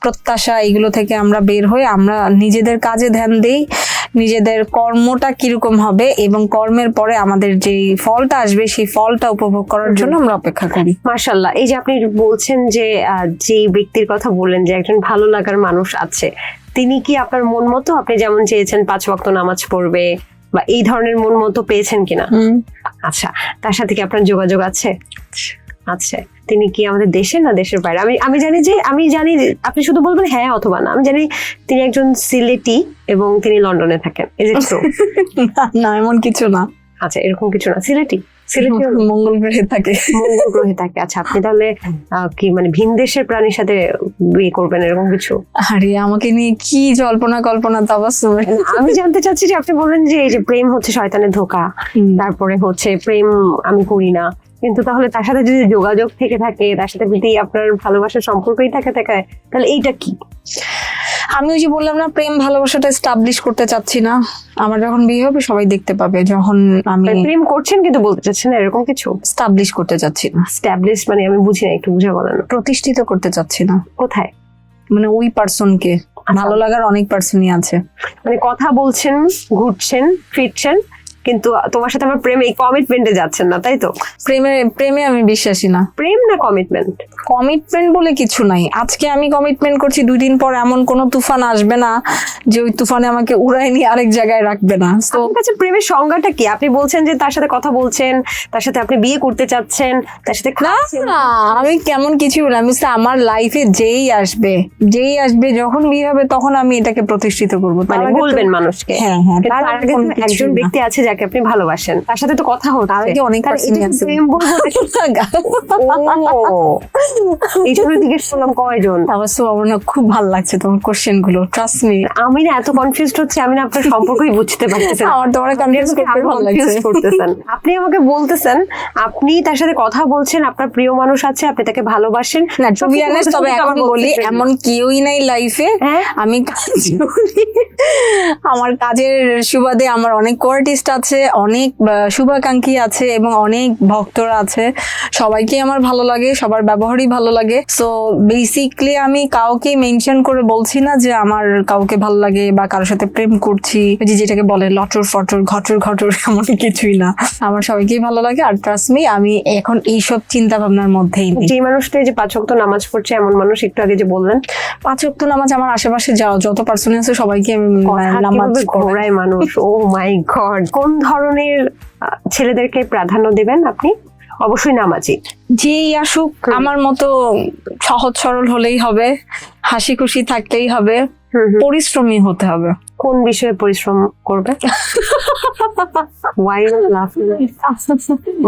[SPEAKER 2] প্রত্যাশা এগুলো থেকে আমরা বের হয়ে আমরা নিজেদের কাজে ধ্যান দেই, নিজেদের কর্মটা কিরকম হবে এবং কর্মের পরে আমাদের যে ফলটা আসবে সেই ফলটা উপভোগ করার জন্য আমরা অপেক্ষা করি।
[SPEAKER 1] মাশাআল্লাহ। এই যে আপনি বলছেন যে যে ব্যক্তির কথা বললেন যে একজন ভালো লাগার মানুষ আছে, তিনি কি আপনার মন মতো, আপনি যেমন চেয়েছেন 5 ওয়াক্ত নামাজ পড়বে বা এই ধরনের মন মতো পেয়েছেন কিনা? আচ্ছা, তার সাথে কি আপনার যোগাযোগ আছে? আচ্ছা, তিনি কি আমাদের দেশে না দেশের বাইরে? আমি জানি যে আপনি শুধু বলবেন হ্যাঁ অথবা না। আমি জানি তিনি একজন সিলেটি এবং তিনি লন্ডনে থাকেন। Is it true?
[SPEAKER 2] না, এমন কিছু না।
[SPEAKER 1] আচ্ছা, এরকম কিছু না। সিলেটি
[SPEAKER 2] মঙ্গল গ্রহে থাকে।
[SPEAKER 1] মঙ্গল গ্রহে থাকে। আচ্ছা, আপনি তাহলে কি মানে ভিন দেশের প্রাণীর সাথে বিয়ে করবেন এরকম কিছু?
[SPEAKER 2] আরে আমাকে নিয়ে কি জল্পনা কল্পনা তাবাসসুম।
[SPEAKER 1] আমি জানতে চাচ্ছি যে আপনি বললেন যে এই যে প্রেম হচ্ছে শয়তানের ধোঁকা, তারপরে হচ্ছে প্রেম আমি করি না, কিন্তু তাহলে তার সাথে যদি যোগাযোগ থেকে থাকে, তার সাথে যদি আপনার ভালোবাসার সম্পর্কই থাকে তাহলে এইটা কি?
[SPEAKER 2] আমি ওই যে বললাম না, প্রেম ভালোবাসাটা এস্টাবলিশ করতে চাচ্ছি না। আমার যখন বিয়ে হবে সবাই দেখতে পাবে। যখন আমি
[SPEAKER 1] প্রেম করছেন কিন্তু বলতে চাচ্ছেন না এরকম কিছু?
[SPEAKER 2] এস্টাবলিশ করতে চাচ্ছি না।
[SPEAKER 1] স্ট্যাবলিশ মানে আমি বুঝি না, একটু বুঝে বলেন।
[SPEAKER 2] প্রতিষ্ঠিত করতে চাচ্ছি না।
[SPEAKER 1] কোথায়?
[SPEAKER 2] মানে ওই পার্সনকে, ভালো লাগার অনেক পার্সনই আছে।
[SPEAKER 1] মানে কথা বলছেন, ঘুরছেন, ফিরছেন, কিন্তু তোমার সাথে আমার প্রেম এই কমিটমেন্টে যাচ্ছেন না, তাই তো?
[SPEAKER 2] প্রেমে আমি বিশ্বাসী না।
[SPEAKER 1] প্রেম না কমিটমেন্ট?
[SPEAKER 2] কমিটমেন্ট বলে কিছু নাই। আজকে আমি কমিটমেন্ট করছি, 2 দিন পর এমন কোনো তুফান আসবে না যে ওই তুফানে আমাকে উড়াই নিয়ে আরেক জায়গায় রাখবে না। তো
[SPEAKER 1] আপনার কাছে প্রেমের সংজ্ঞাটা কি? আপনি বলছেন যে তার সাথে কথা বলছেন, তার সাথে আপনি বিয়ে করতে চাচ্ছেন, তার সাথে খাচ্ছেন।
[SPEAKER 2] না, আমি কেমন কিছু বলি। আমি বলছি আমার লাইফে যেই আসবে যখন বিয়ে হবে তখন আমি এটাকে প্রতিষ্ঠিত করবো।
[SPEAKER 1] মানে বলবেন মানুষকে?
[SPEAKER 2] হ্যাঁ,
[SPEAKER 1] কিন্তু
[SPEAKER 2] তার
[SPEAKER 1] তার
[SPEAKER 2] আগে
[SPEAKER 1] আগে
[SPEAKER 2] কোনো
[SPEAKER 1] তো একজন
[SPEAKER 2] কিছুই না।
[SPEAKER 1] ব্যক্তি আছে যাকে আপনি ভালোবাসেন, তার সাথে তো কথা হচ্ছে।
[SPEAKER 2] তার আগে অনেক
[SPEAKER 1] তাহলে
[SPEAKER 2] personই
[SPEAKER 1] এটা কি
[SPEAKER 2] আছে।
[SPEAKER 1] প্রেম বলবো নাকি? ও, এইসব জিজ্ঞেস করলাম কয়জন?
[SPEAKER 2] আমার আমার না খুব ভালো লাগছে তোমার কোশ্চেন গুলো, ট্রাস্ট মি।
[SPEAKER 1] আমি না এত কনফিউজড হচ্ছি, আমি না আপনার সম্পর্কই বুঝতে পারতেছি না।
[SPEAKER 2] আমার তোমার কনফিউজ করতে ভালো লাগছে।
[SPEAKER 1] Confuse করতেছেন। আপনি আমাকে বলতেছেন আপনি তার সাথে কথা বলছেন, আপনার প্রিয় মানুষ আছে, আপনি তাকে ভালোবাসেন।
[SPEAKER 2] না, টু বি অনেস্ট, তবে এখন বলি এমন কেউই নাই লাইফে।
[SPEAKER 1] হ্যাঁ?
[SPEAKER 2] আমি কাজ করি, আমার কাজের সুবাদে আমার অনেক কোয়ার্টিস্ট আছে, অনেক শুভাকাঙ্ক্ষী আছে এবং অনেক ভক্তরা আছে। সবাইকে আমার ভালো লাগে, সবার ব্যবহারই ভালো লাগে। সো বেসিকলি আমি কাউকে মেনশন করে বলছি না যে আমার কাউকে ভালো লাগে বা কারোর সাথে প্রেম করছি, যে যেটাকে বলে লটর ফটর ঘটর ঘটর, এমন কিছুই না। আমার সবাইকেই ভালো লাগে। আর ট্রাস্ট মি, আমি এখন এইসব চিন্তা ভাবনার মধ্যেই নেই।
[SPEAKER 1] যে মানুষটা এই যে 5 ওয়াক্ত নামাজ পড়ছে এমন মানুষ, একটু আগে যে বললেন
[SPEAKER 2] 5 ওয়াক্ত নামাজ, আমার আশেপাশে যত পার্সন আছে সবাইকে আমি নামাজ
[SPEAKER 1] ঘোড়ায় মানুষ। ও মাই গড। কোন ধরনের ছেলেদেরকে প্রাধান্য দেবেন আপনি? অবশ্যই নামাজি।
[SPEAKER 2] যেই আসুক, আমার মতো সহজ সরল হলেই হবে, হাসি খুশি থাকতেই হবে, পরিশ্রমী হতে হবে।
[SPEAKER 1] কোন বিষয়ে পরিশ্রম করবে? Why you laughing?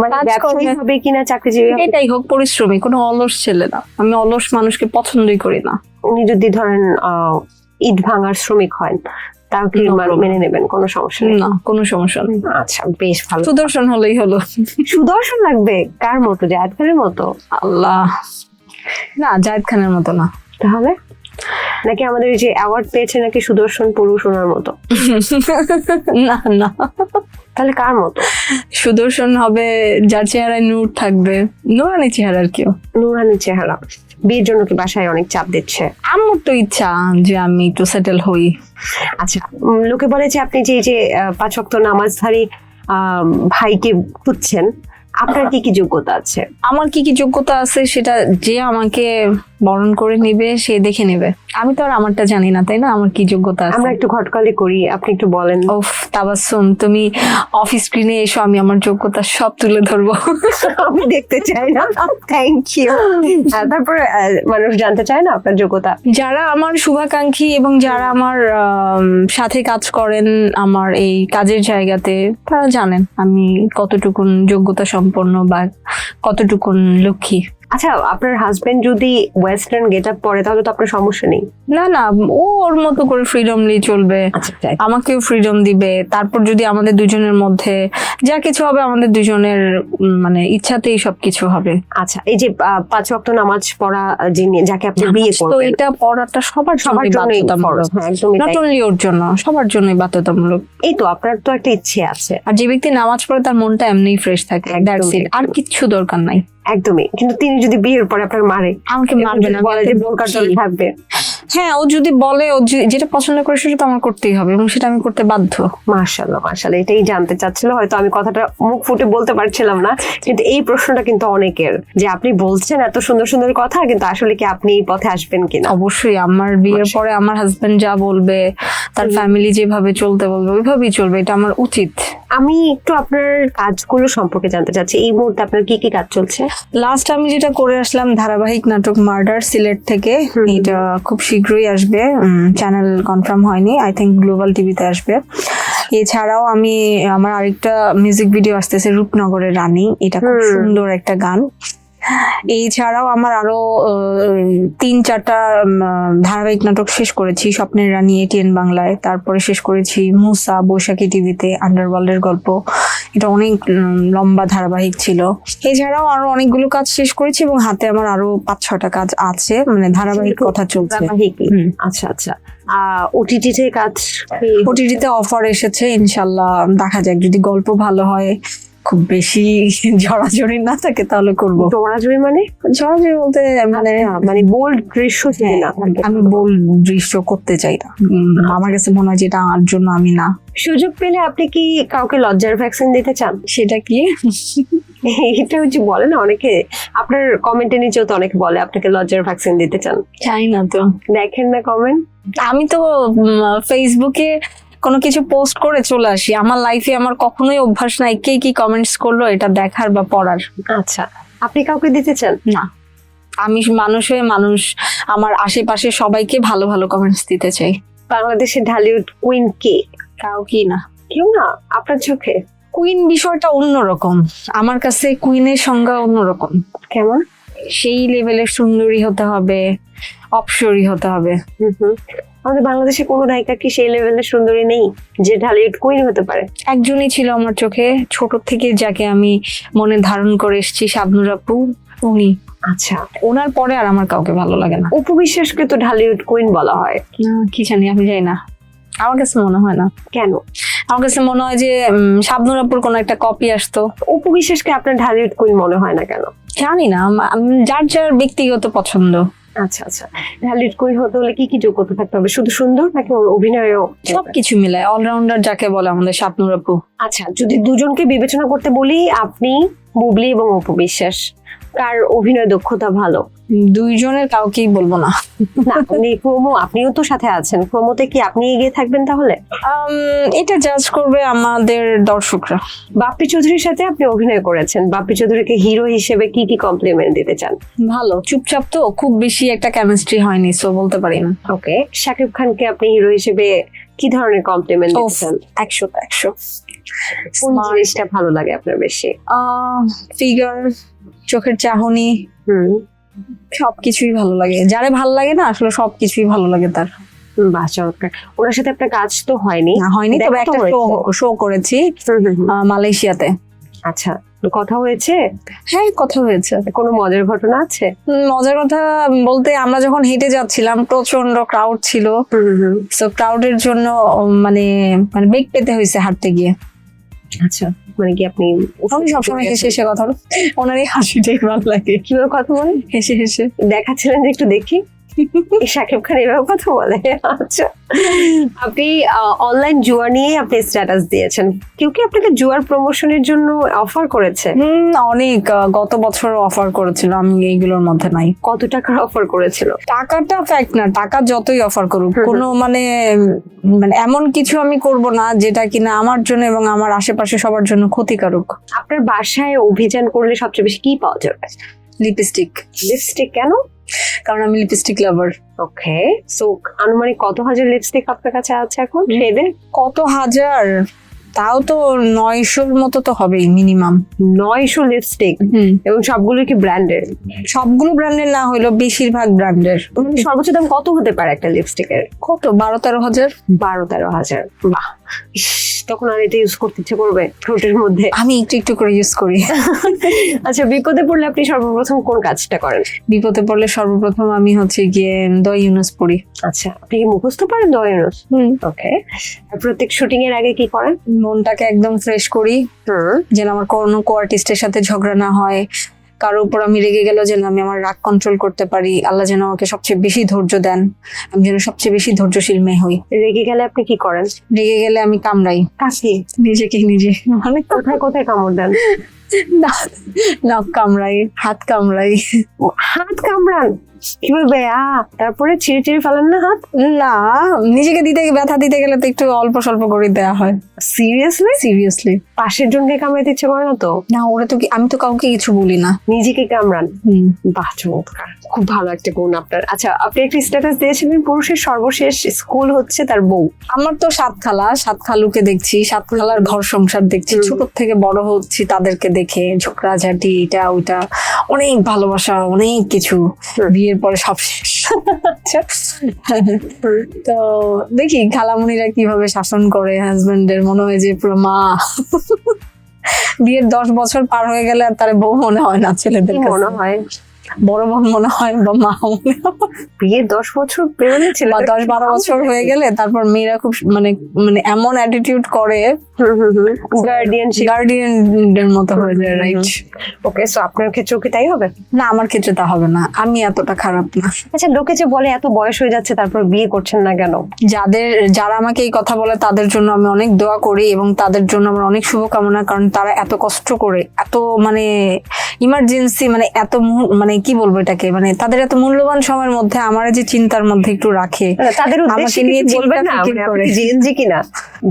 [SPEAKER 1] মানে
[SPEAKER 2] কাজ
[SPEAKER 1] ব্যবসায়ী
[SPEAKER 2] করবে।
[SPEAKER 1] হবে কিনা চাকরিজীবী হবে?
[SPEAKER 2] এটাই হোক, পরিশ্রমী, কোনো অলস ছেলে না। আমি অলস মানুষকে পছন্দই করি না।
[SPEAKER 1] উনি যদি ধরেন ইট ভাঙার শ্রমিক হয়, তাও কি
[SPEAKER 2] No problem.
[SPEAKER 1] মেনে নেবেন? কোনো সমস্যা নেই?
[SPEAKER 2] না, কোনো সমস্যা নেই।
[SPEAKER 1] আচ্ছা, বেশ ভালো।
[SPEAKER 2] সুদর্শন হলেই হলো।
[SPEAKER 1] সুদর্শন লাগবে? কার মতো? জায়েদ খানের মতো?
[SPEAKER 2] আল্লাহ, না, জায়েদ খানের মতো না।
[SPEAKER 1] তাহলে নাকি আমাদের এই যে অ্যাওয়ার্ড পেয়েছে নাকি সুদর্শন পুরুষ ওনার মতো?
[SPEAKER 2] না না,
[SPEAKER 1] তাহলে কার মতো?
[SPEAKER 2] সুদর্শন হবে যার চেহারায় নূর থাকবে, নুরানি চেহারার কেউ।
[SPEAKER 1] নুরানি চেহারা। বিয়ের জন্য কি বাসায় অনেক চাপ দিচ্ছে?
[SPEAKER 2] আমার তো ইচ্ছা যে আমি একটু সেটেল হই।
[SPEAKER 1] আচ্ছা, লোকে বলে যে আপনি যে এই যে 5 ওয়াক্ত নামাজধারী ভাইকে খুঁজছেন, আপনার কি কি যোগ্যতা আছে?
[SPEAKER 2] আমার কি কি যোগ্যতা আছে সেটা যে আমাকে বরণ করে নিবে সে দেখে নেবে। আমি তো আর আমারটা জানি না, তাই না? আমার কি যোগ্যতা আছে।
[SPEAKER 1] আমরা একটু ঘটকালি করি, আপনি একটু বলেন।
[SPEAKER 2] ওফ তাবাসসুম, তুমি অফিস স্ক্রিনে এসো, আমি আমার যোগ্যতা সব তুলে ধরবো।
[SPEAKER 1] আমি দেখতে চাই না, থ্যাংক ইউ। তারপরে মানুষ জানতে চায় না আপনার যোগ্যতা?
[SPEAKER 2] যারা আমার শুভাকাঙ্ক্ষী এবং যারা আমার সাথে কাজ করেন আমার এই কাজের জায়গাতে, তারা জানেন আমি কতটুকুন যোগ্যতা সম্পন্ন বা কতটুকুন লক্ষ্মী।
[SPEAKER 1] আচ্ছা, আপনার হাজবেন্ড যদি ওয়েস্টার্ন গেট আপ পরে তাহলে তো আপনার সমস্যা নেই?
[SPEAKER 2] না না, ও ওর মতো করে ফ্রিডমলি চলবে,
[SPEAKER 1] আচ্ছা,
[SPEAKER 2] আমাকেও ফ্রিডম দিবে। তারপর যদি আমাদের দুজনের মধ্যে যা কিছু হবে আমাদের দুজনের মানে ইচ্ছাতেই সবকিছু হবে।
[SPEAKER 1] আচ্ছা, এই যে 5 ওয়াক্ত নামাজ পড়া যিনি যাকে আপনি বিয়ে
[SPEAKER 2] তো
[SPEAKER 1] করবেন,
[SPEAKER 2] এটা পড়াটা সবার জন্যই
[SPEAKER 1] জন্যই
[SPEAKER 2] বাধ্যতামূলক,
[SPEAKER 1] ফরজ। হ্যাঁ, একদমই
[SPEAKER 2] নট
[SPEAKER 1] তাই।
[SPEAKER 2] অনলি ওর জন্য, সবার জন্যই বাধ্যতামূলক।
[SPEAKER 1] এই তো আপনার তো একটা ইচ্ছে আছে।
[SPEAKER 2] আর যে ব্যক্তি নামাজ পড়ে তার মনটা এমনিই ফ্রেশ থাকে,
[SPEAKER 1] একদমই,
[SPEAKER 2] That's it। আর কিচ্ছু দরকার নাই।
[SPEAKER 1] একদমই। কিন্তু তিনি যদি বিয়ের পরে আপনার মারে,
[SPEAKER 2] আমাকে মারবে না,
[SPEAKER 1] বলে যে বোরকার তলে থাকবে,
[SPEAKER 2] হ্যাঁ ও যদি বলে ও যেটা পছন্দ করে সেটা তো আমার করতেই হবে এবং সেটা আমি করতে বাধ্য।
[SPEAKER 1] মাশাআল্লাহ মাশাআল্লাহ, এটাই জানতে চাচ্ছিল। হয়তো আমি কথাটা মুখ ফুটে বলতে পারছিলাম না, কিন্তু এই প্রশ্নটা কিন্তু অনেকের, যে আপনি বলছেন এত সুন্দর সুন্দর কথা, কিন্তু আসলে কি আপনি এই পথে আসবেন কিনা?
[SPEAKER 2] অবশ্যই আমার বিয়ের পরে আমার হাজবেন্ড যা বলবে, তার ফ্যামিলি যেভাবে চলতে বলবে ওইভাবেই চলবে, এটা আমার উচিত।
[SPEAKER 1] আমি একটু আপনার কাজগুলো সম্পর্কে জানতে চাচ্ছি। এই মুহূর্তে আপনার কি কি কাজ চলছে?
[SPEAKER 2] লাস্ট আমি যেটা করে আসলাম ধারাবাহিক নাটক মার্ডার সিলেট থেকে, এটা খুব শীঘ্রই আসবে, চ্যানেল কনফার্ম হয়নি, আই থিঙ্ক গ্লোবাল টিভিতে আসবে। এছাড়াও আমি আমার আরেকটা মিউজিক ভিডিও আসতেছে রূপনগরের রানী, এটা খুব সুন্দর একটা গান। এছাড়াও আমার আরো 3-4টা ধারাবাহিক নাটক শেষ করেছি। স্বপ্নের রানী এটিএন বাংলায়, তারপরে শেষ করেছি মুসা বৈশাখী টিভিতে, আন্ডারওয়ার্ল্ডের গল্প, এটা অনেক লম্বা ধারাবাহিক ছিল। এছাড়াও আরো অনেকগুলো কাজ শেষ করেছি এবং হাতে আমার আরো 5-6টা কাজ আছে, মানে ধারাবাহিক কথা চলছে।
[SPEAKER 1] আচ্ছা আচ্ছা, ওটিটিতে কাজ,
[SPEAKER 2] ওটিটিতে অফার এসেছে, ইনশাল্লাহ দেখা যাক, যদি গল্প ভালো হয়, খুব বেশি জড়াজড়ি না থাকে তাহলে করবো।
[SPEAKER 1] জড়াজড়ি মানে?
[SPEAKER 2] জড়াজড়ি বলতে মানে
[SPEAKER 1] মানে বোল্ড দৃশ্য যদি না থাকে।
[SPEAKER 2] আমি বোল্ড দৃশ্য করতে চাই না, আমার কাছে মনে হয় যেটা আমার জন্য আমি না।
[SPEAKER 1] সুযোগ পেলে আপনি কি কাউকে লজ্জার ভ্যাকসিন দিতে চান?
[SPEAKER 2] সেটা কি?
[SPEAKER 1] এটা হচ্ছে বলে না অনেকে, আপনার কমেন্টের নিচেও তো অনেকে বলে আপনাকে লজ্জার ভ্যাকসিন দিতে চান।
[SPEAKER 2] চাই না তো,
[SPEAKER 1] দেখেন না কমেন্ট?
[SPEAKER 2] আমি তো ফেসবুকে কোনো কিছু পোস্ট করে চলে আসি, আমার লাইফে আমার কখনোই অভ্যাস নাই কে কি কমেন্টস করলো এটা দেখার বা পড়ার।
[SPEAKER 1] আচ্ছা, আপনি কাউকে দিতে চান?
[SPEAKER 2] না, আমি মানুষ হয়ে মানুষ আমার আশেপাশে সবাইকে ভালো ভালো কমেন্টস দিতে চাই।
[SPEAKER 1] বাংলাদেশের ঢালিউড কুইন কে?
[SPEAKER 2] কাউকেই না।
[SPEAKER 1] কেউ না আপনার চোখে?
[SPEAKER 2] কুইন বিষয়টা অন্যরকম, আমার কাছে কুইনের সংজ্ঞা অন্যরকম।
[SPEAKER 1] কেমন?
[SPEAKER 2] সেই লেভেলের সুন্দরী হতে হবে, অপসরী হতে হবে।
[SPEAKER 1] আমাদের বাংলাদেশে কোনো নায়িকা কি সেই লেভেলের সুন্দরী নেই যে ঢালিউড কুইন হতে পারে?
[SPEAKER 2] একজনই ছিল আমার চোখে ছোট থেকে, যাকে আমি মনে ধারণ করে এসেছি, শাবনূর আপু, উনি।
[SPEAKER 1] আচ্ছা,
[SPEAKER 2] ওনার পরে আর আমার কাউকে ভালো লাগে না।
[SPEAKER 1] অপু বিশ্বাসকে তো ঢালিউড কুইন বলা হয়।
[SPEAKER 2] কি জানি, আমি জানি না, আমার কাছে মনে হয় না।
[SPEAKER 1] কেন?
[SPEAKER 2] আমার কাছে মনে হয় যে শাবনূর আপুর কোনো একটা কপি আসতো।
[SPEAKER 1] অপু বিশ্বাসকে আপনার ঢালিউড কুইন মনে হয় না কেন?
[SPEAKER 2] জানি না, যার যার ব্যক্তিগত পছন্দ।
[SPEAKER 1] আচ্ছা আচ্ছা, ঢালিউড কুইন হতে হলে কি কি যোগ্যতা থাকতে হবে? শুধু সুন্দর নাকি অভিনয়ও?
[SPEAKER 2] সবকিছু মিলায় অলরাউন্ডার যাকে বলে আমাদের শাবনূর আপু।
[SPEAKER 1] আচ্ছা, যদি দুজনকে বিবেচনা করতে বলি, আপনি, বুবলি এবং অপু বিশ্বাস, কার অভিনয় দক্ষতা ভালো?
[SPEAKER 2] দুইজনের কাউকেই বলবো না।
[SPEAKER 1] না, প্রোমো আপনিও তো সাথে আছেন, প্রোমোতে কি আপনি এগিয়ে থাকবেন তাহলে?
[SPEAKER 2] এটা জাজ করবে আমাদের দর্শকরা।
[SPEAKER 1] বাপ্পি চৌধুরীর সাথে আপনি অভিনয় করেছেন, বাপ্পি চৌধুরীকে হিরো হিসেবে কি কি কমপ্লিমেন্ট দিতে চান?
[SPEAKER 2] ভালো, চুপচাপ তো, খুব বেশি একটা কেমিস্ট্রি হয়নি, সো বলতে পারি না।
[SPEAKER 1] ওকে, শাকিব খানকে আপনি হিরো হিসেবে কি ধরনের কমপ্লিমেন্ট দিতে চান?
[SPEAKER 2] 100
[SPEAKER 1] কোন জিনিসটা ভালো লাগে আপনার বেশি?
[SPEAKER 2] ফিগার, চোখের চাহনি, সবকিছুই ভালো লাগে। যারে ভালো লাগে না আসলে সবকিছুই ভালো লাগে তার।
[SPEAKER 1] বাহ, চমৎকার। ওনার সাথে আপনার কাজ তো হয়নি?
[SPEAKER 2] হয়নি, তবে একটা শো করেছি মালয়েশিয়াতে।
[SPEAKER 1] আচ্ছা, কথা হয়েছে?
[SPEAKER 2] হ্যাঁ, কথা হয়েছে।
[SPEAKER 1] কোনো মজার ঘটনা আছে?
[SPEAKER 2] মজার কথা বলতে, আমরা যখন হেঁটে যাচ্ছিলাম প্রচন্ড ক্রাউড ছিল, তো ক্রাউডের জন্য মানে মানে বেগ পেতে হয়েছে হাঁটতে গিয়ে।
[SPEAKER 1] আচ্ছা, মানে কি আপনি
[SPEAKER 2] আমি সবসময় হেসে হেসে কথা বলি, ওনার এই হাসিটাই ভালো লাগে,
[SPEAKER 1] কিভাবে কথা বলেন?
[SPEAKER 2] হেসে হেসে।
[SPEAKER 1] দেখাচ্ছিলেন যে একটু দেখি। শাকিব খান এভাবে কথা বলে? আচ্ছা, আপনি অনলাইন জুয়া নিয়ে আপনি স্ট্যাটাস দিয়েছেন। কেউ কি আপনাকে জুয়ার প্রমোশনের জন্য অফার করেছে?
[SPEAKER 2] অনেক, গত বছর অফার করেছিল, আমি এইগুলোর মধ্যে নাই।
[SPEAKER 1] কত টাকার অফার করেছিল?
[SPEAKER 2] টাকাটা ফ্যাক্ট না, টাকা যতই অফার করুক, কোনো মানে মানে এমন কিছু আমি করব না যেটা কিনা আমার জন্য এবং আমার আশেপাশে সবার জন্য ক্ষতিকারক।
[SPEAKER 1] আপনার বাসায় অভিযান করলে সবচেয়ে বেশি কি পাওয়া যাবে?
[SPEAKER 2] লিপস্টিক।
[SPEAKER 1] লিপস্টিক? কেন?
[SPEAKER 2] কারণ আমি লিপস্টিক লাভার।
[SPEAKER 1] ওকে, সো আনুমানিক কত হাজার লিপস্টিক আপনার কাছে আছে এখন?
[SPEAKER 2] কত হাজার? তাও তো 900-র মতো তো হবেই মিনিমাম।
[SPEAKER 1] 900 লিপস্টিক? এবং সবগুলো কি ব্র্যান্ডের?
[SPEAKER 2] সবগুলো ব্র্যান্ডের না হইলো বেশিরভাগ ব্র্যান্ডের।
[SPEAKER 1] সর্বোচ্চ দাম কত হতে পারে একটা লিপস্টিকের?
[SPEAKER 2] কত? 12-13 হাজার।
[SPEAKER 1] 12-13 হাজার? বাহ, ইস, তখন আর এটা ইউজ করতে ইচ্ছে করবে ঠোঁটের মধ্যে?
[SPEAKER 2] আমি একটু একটু করে ইউজ করি।
[SPEAKER 1] আচ্ছা, বিপদে পড়লে আপনি সর্বপ্রথম কোন কাজটা করেন?
[SPEAKER 2] বিপদে পড়লে সর্বপ্রথম আমি হচ্ছে গিয়ে দোয়া ইউনুস পড়ি।
[SPEAKER 1] আচ্ছা, আপনি কি মুখস্থ পারেন দোয়া ইউনুস? ওকে। আর প্রত্যেক শুটিং এর আগে কি করেন?
[SPEAKER 2] মনটাকে একদম ফ্রেশ করি, যেন আমার কোনো কো-আর্টিস্টের সাথে ঝগড়া না হয়, কারোর উপর আমি রেগে গেল যেন আমি আমার রাগ কন্ট্রোল করতে পারি, আল্লাহ যেন আমাকে সবচেয়ে বেশি ধৈর্য দেন, আমি যেন সবচেয়ে বেশি ধৈর্যশীল মেয়ে হই।
[SPEAKER 1] রেগে গেলে আপনি কি করেন?
[SPEAKER 2] রেগে গেলে আমি কামড়াই।
[SPEAKER 1] কাশি?
[SPEAKER 2] নিজেকে নিজে, মানে
[SPEAKER 1] কোথায় কোথায় কামড় দেন?
[SPEAKER 2] নাক কামড়াই, হাত কামড়াই।
[SPEAKER 1] হাত কামড়ান? কিভাবে? তারপরে ছিঁড়ে ছিঁড়ে ফেলেন না হাত?
[SPEAKER 2] না, নিজেকে ব্যথা দিতে গেলে তো একটু অল্প স্বল্প করে দেওয়া হয়।
[SPEAKER 1] সিরিয়াসলি?
[SPEAKER 2] সিরিয়াসলি।
[SPEAKER 1] পাশের জনকে কামড়াতে ইচ্ছে করে না তো?
[SPEAKER 2] না, ওরা তো আমি তো কাউকে কিছু বলি না।
[SPEAKER 1] নিজেকে কামড়ান? বাহ, চমৎকার, খুব ভালো একটা গুণ আপনার। আচ্ছা, আপনি একটা স্ট্যাটাস দিয়েছিলেন পুরুষের সর্বশেষ স্কুল হচ্ছে তার বউ।
[SPEAKER 2] আমার তো 7 খালা, 7 খালুকে দেখছি, 7 খালার ঘর সংসার দেখছি, ছোট থেকে বড় হচ্ছি তাদেরকে দেখে, ঝগড়াঝাটি এটা ওইটা, অনেক ভালোবাসা, অনেক কিছু। বিয়ের পরে সব শেষ। তো দেখি খালামুনিরা কিভাবে শাসন করে হাজবেন্ডের, মনে হয় যে পুরো মা। বিয়ের 10 বছর পার হয়ে গেলে আর তার বউ মনে হয় না, ছেলেদের
[SPEAKER 1] মনে হয়
[SPEAKER 2] বড় বোন মনে হয় বা মা মনে হয়।
[SPEAKER 1] বিয়ে 10 বছর পেরোলে ছেলে
[SPEAKER 2] 10-12 বছর হয়ে গেলে তারপর মেয়েরা খুব মানে মানে এমন অ্যাটিটিউড করে, গার্ডিয়ানের মতো হয়ে যায়। রাইট?
[SPEAKER 1] ওকে, সো আপনার ক্ষেত্রেও কি তাই হবে?
[SPEAKER 2] না, আমার ক্ষেত্রে তা হবে না, আমি এতটা খারাপ না।
[SPEAKER 1] আচ্ছা, লোকে যে বলে এত বয়স হয়ে যাচ্ছে তারপর বিয়ে করছেন না কেন?
[SPEAKER 2] যারা আমাকে এই কথা বলে তাদের জন্য আমি অনেক দোয়া করি এবং তাদের জন্য আমার অনেক শুভকামনা, কারণ তারা এত কষ্ট করে, এত মানে ইমার্জেন্সি, মানে এত মানে কি বলবো এটাকে, মানে তাদের এত মূল্যবান সময়ের মধ্যে আমার যে চিন্তার মধ্যে একটু রাখে,
[SPEAKER 1] তাদের উদ্দেশ্যে নিয়ে বলবেন না জেএনজি কিনা?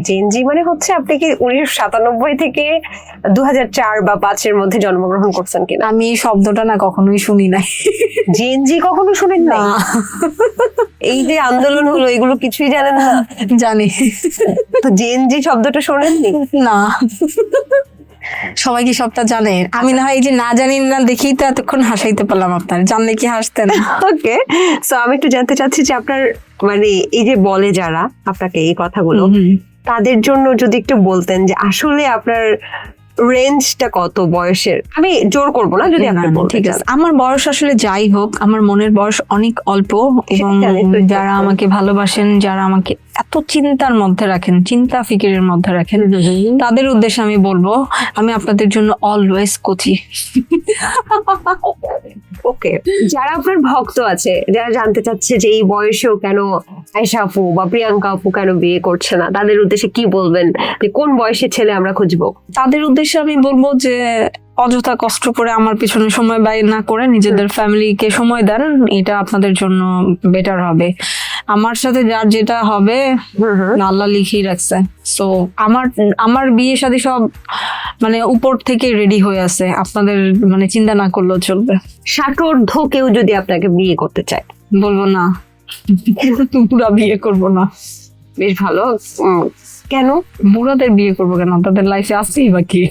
[SPEAKER 1] জেএনজি মানে হচ্ছে আপনি কি 1997 থেকে 2004 বা 5 এর মধ্যে জন্মগ্রহণ করছেন কিনা?
[SPEAKER 2] আমি এই শব্দটা না কখনোই শুনি নাই।
[SPEAKER 1] জেএনজি কখনো শুনেন না? এই যে আন্দোলন হলো এগুলো কিছুই জানেন না?
[SPEAKER 2] জানি
[SPEAKER 1] তো জেএনজি শব্দটা শোনেননি?
[SPEAKER 2] না। সবাই কি সবটা জানে? আমি না হয় এই যে না জানি না দেখেই তো এতক্ষণ হাসাইতে পারলাম, আপনার জানলে কি হাসতেন?
[SPEAKER 1] ওকে, সো আমি একটু জানতে চাচ্ছি যে আপনার মানে এই যে বলে যারা আপনাকে এই কথাগুলো, তাদের জন্য যদি একটু বলতেন যে আসলে আপনার রেঞ্জটা কত বয়সের? আমি জোর করব না যদি আপনি বলতে
[SPEAKER 2] ঠিক আছে। আমার বয়স আসলে যাই হোক, আমার মনের বয়স অনেক অল্প, এবং যারা আমাকে ভালোবাসেন, যারা আমাকে এত চিন্তার মধ্যে রাখেন, চিন্তা ফিকিরের মধ্যে রাখেন, তাদের উদ্দেশ্যে আমি বলবো আমি আপনাদের জন্য অলওয়েজ কোচি।
[SPEAKER 1] ওকে, যারা আপনার ভক্ত আছে, যারা জানতে চাচ্ছে যে এই বয়সেও কেন আয়েশা আপু বা প্রিয়াঙ্কা আপু কেন বিয়ে করছে না, তাদের উদ্দেশ্যে কি বলবেন যে কোন বয়সের ছেলে আমরা খুঁজবো?
[SPEAKER 2] তাদের উদ্দেশ্যে আমি বলবো যে অযথা কষ্ট করে আমার পিছনে সময় ব্যয় না করে নিজেদের ফ্যামিলিকে সময় দেন, এটা আপনাদের জন্য বেটার হবে। আমার সাথে যার যেটা হবে আল্লাহ লিখেই রাখছে। সো আমার বিয়ে শাদী সব মানে উপর থেকে রেডি হয়ে আছে, আপনাদের মানে চিন্তা না করলেও চলবে।
[SPEAKER 1] ষাটোর্ধ্ব কেউ যদি আপনাকে বিয়ে করতে চায়?
[SPEAKER 2] বলবো না, পুরা বিয়ে করব না।
[SPEAKER 1] বেশ ভালো। কেন?
[SPEAKER 2] বুড়াদের বিয়ে করবো কেন? তাদের লাইফে আছেই বা কি?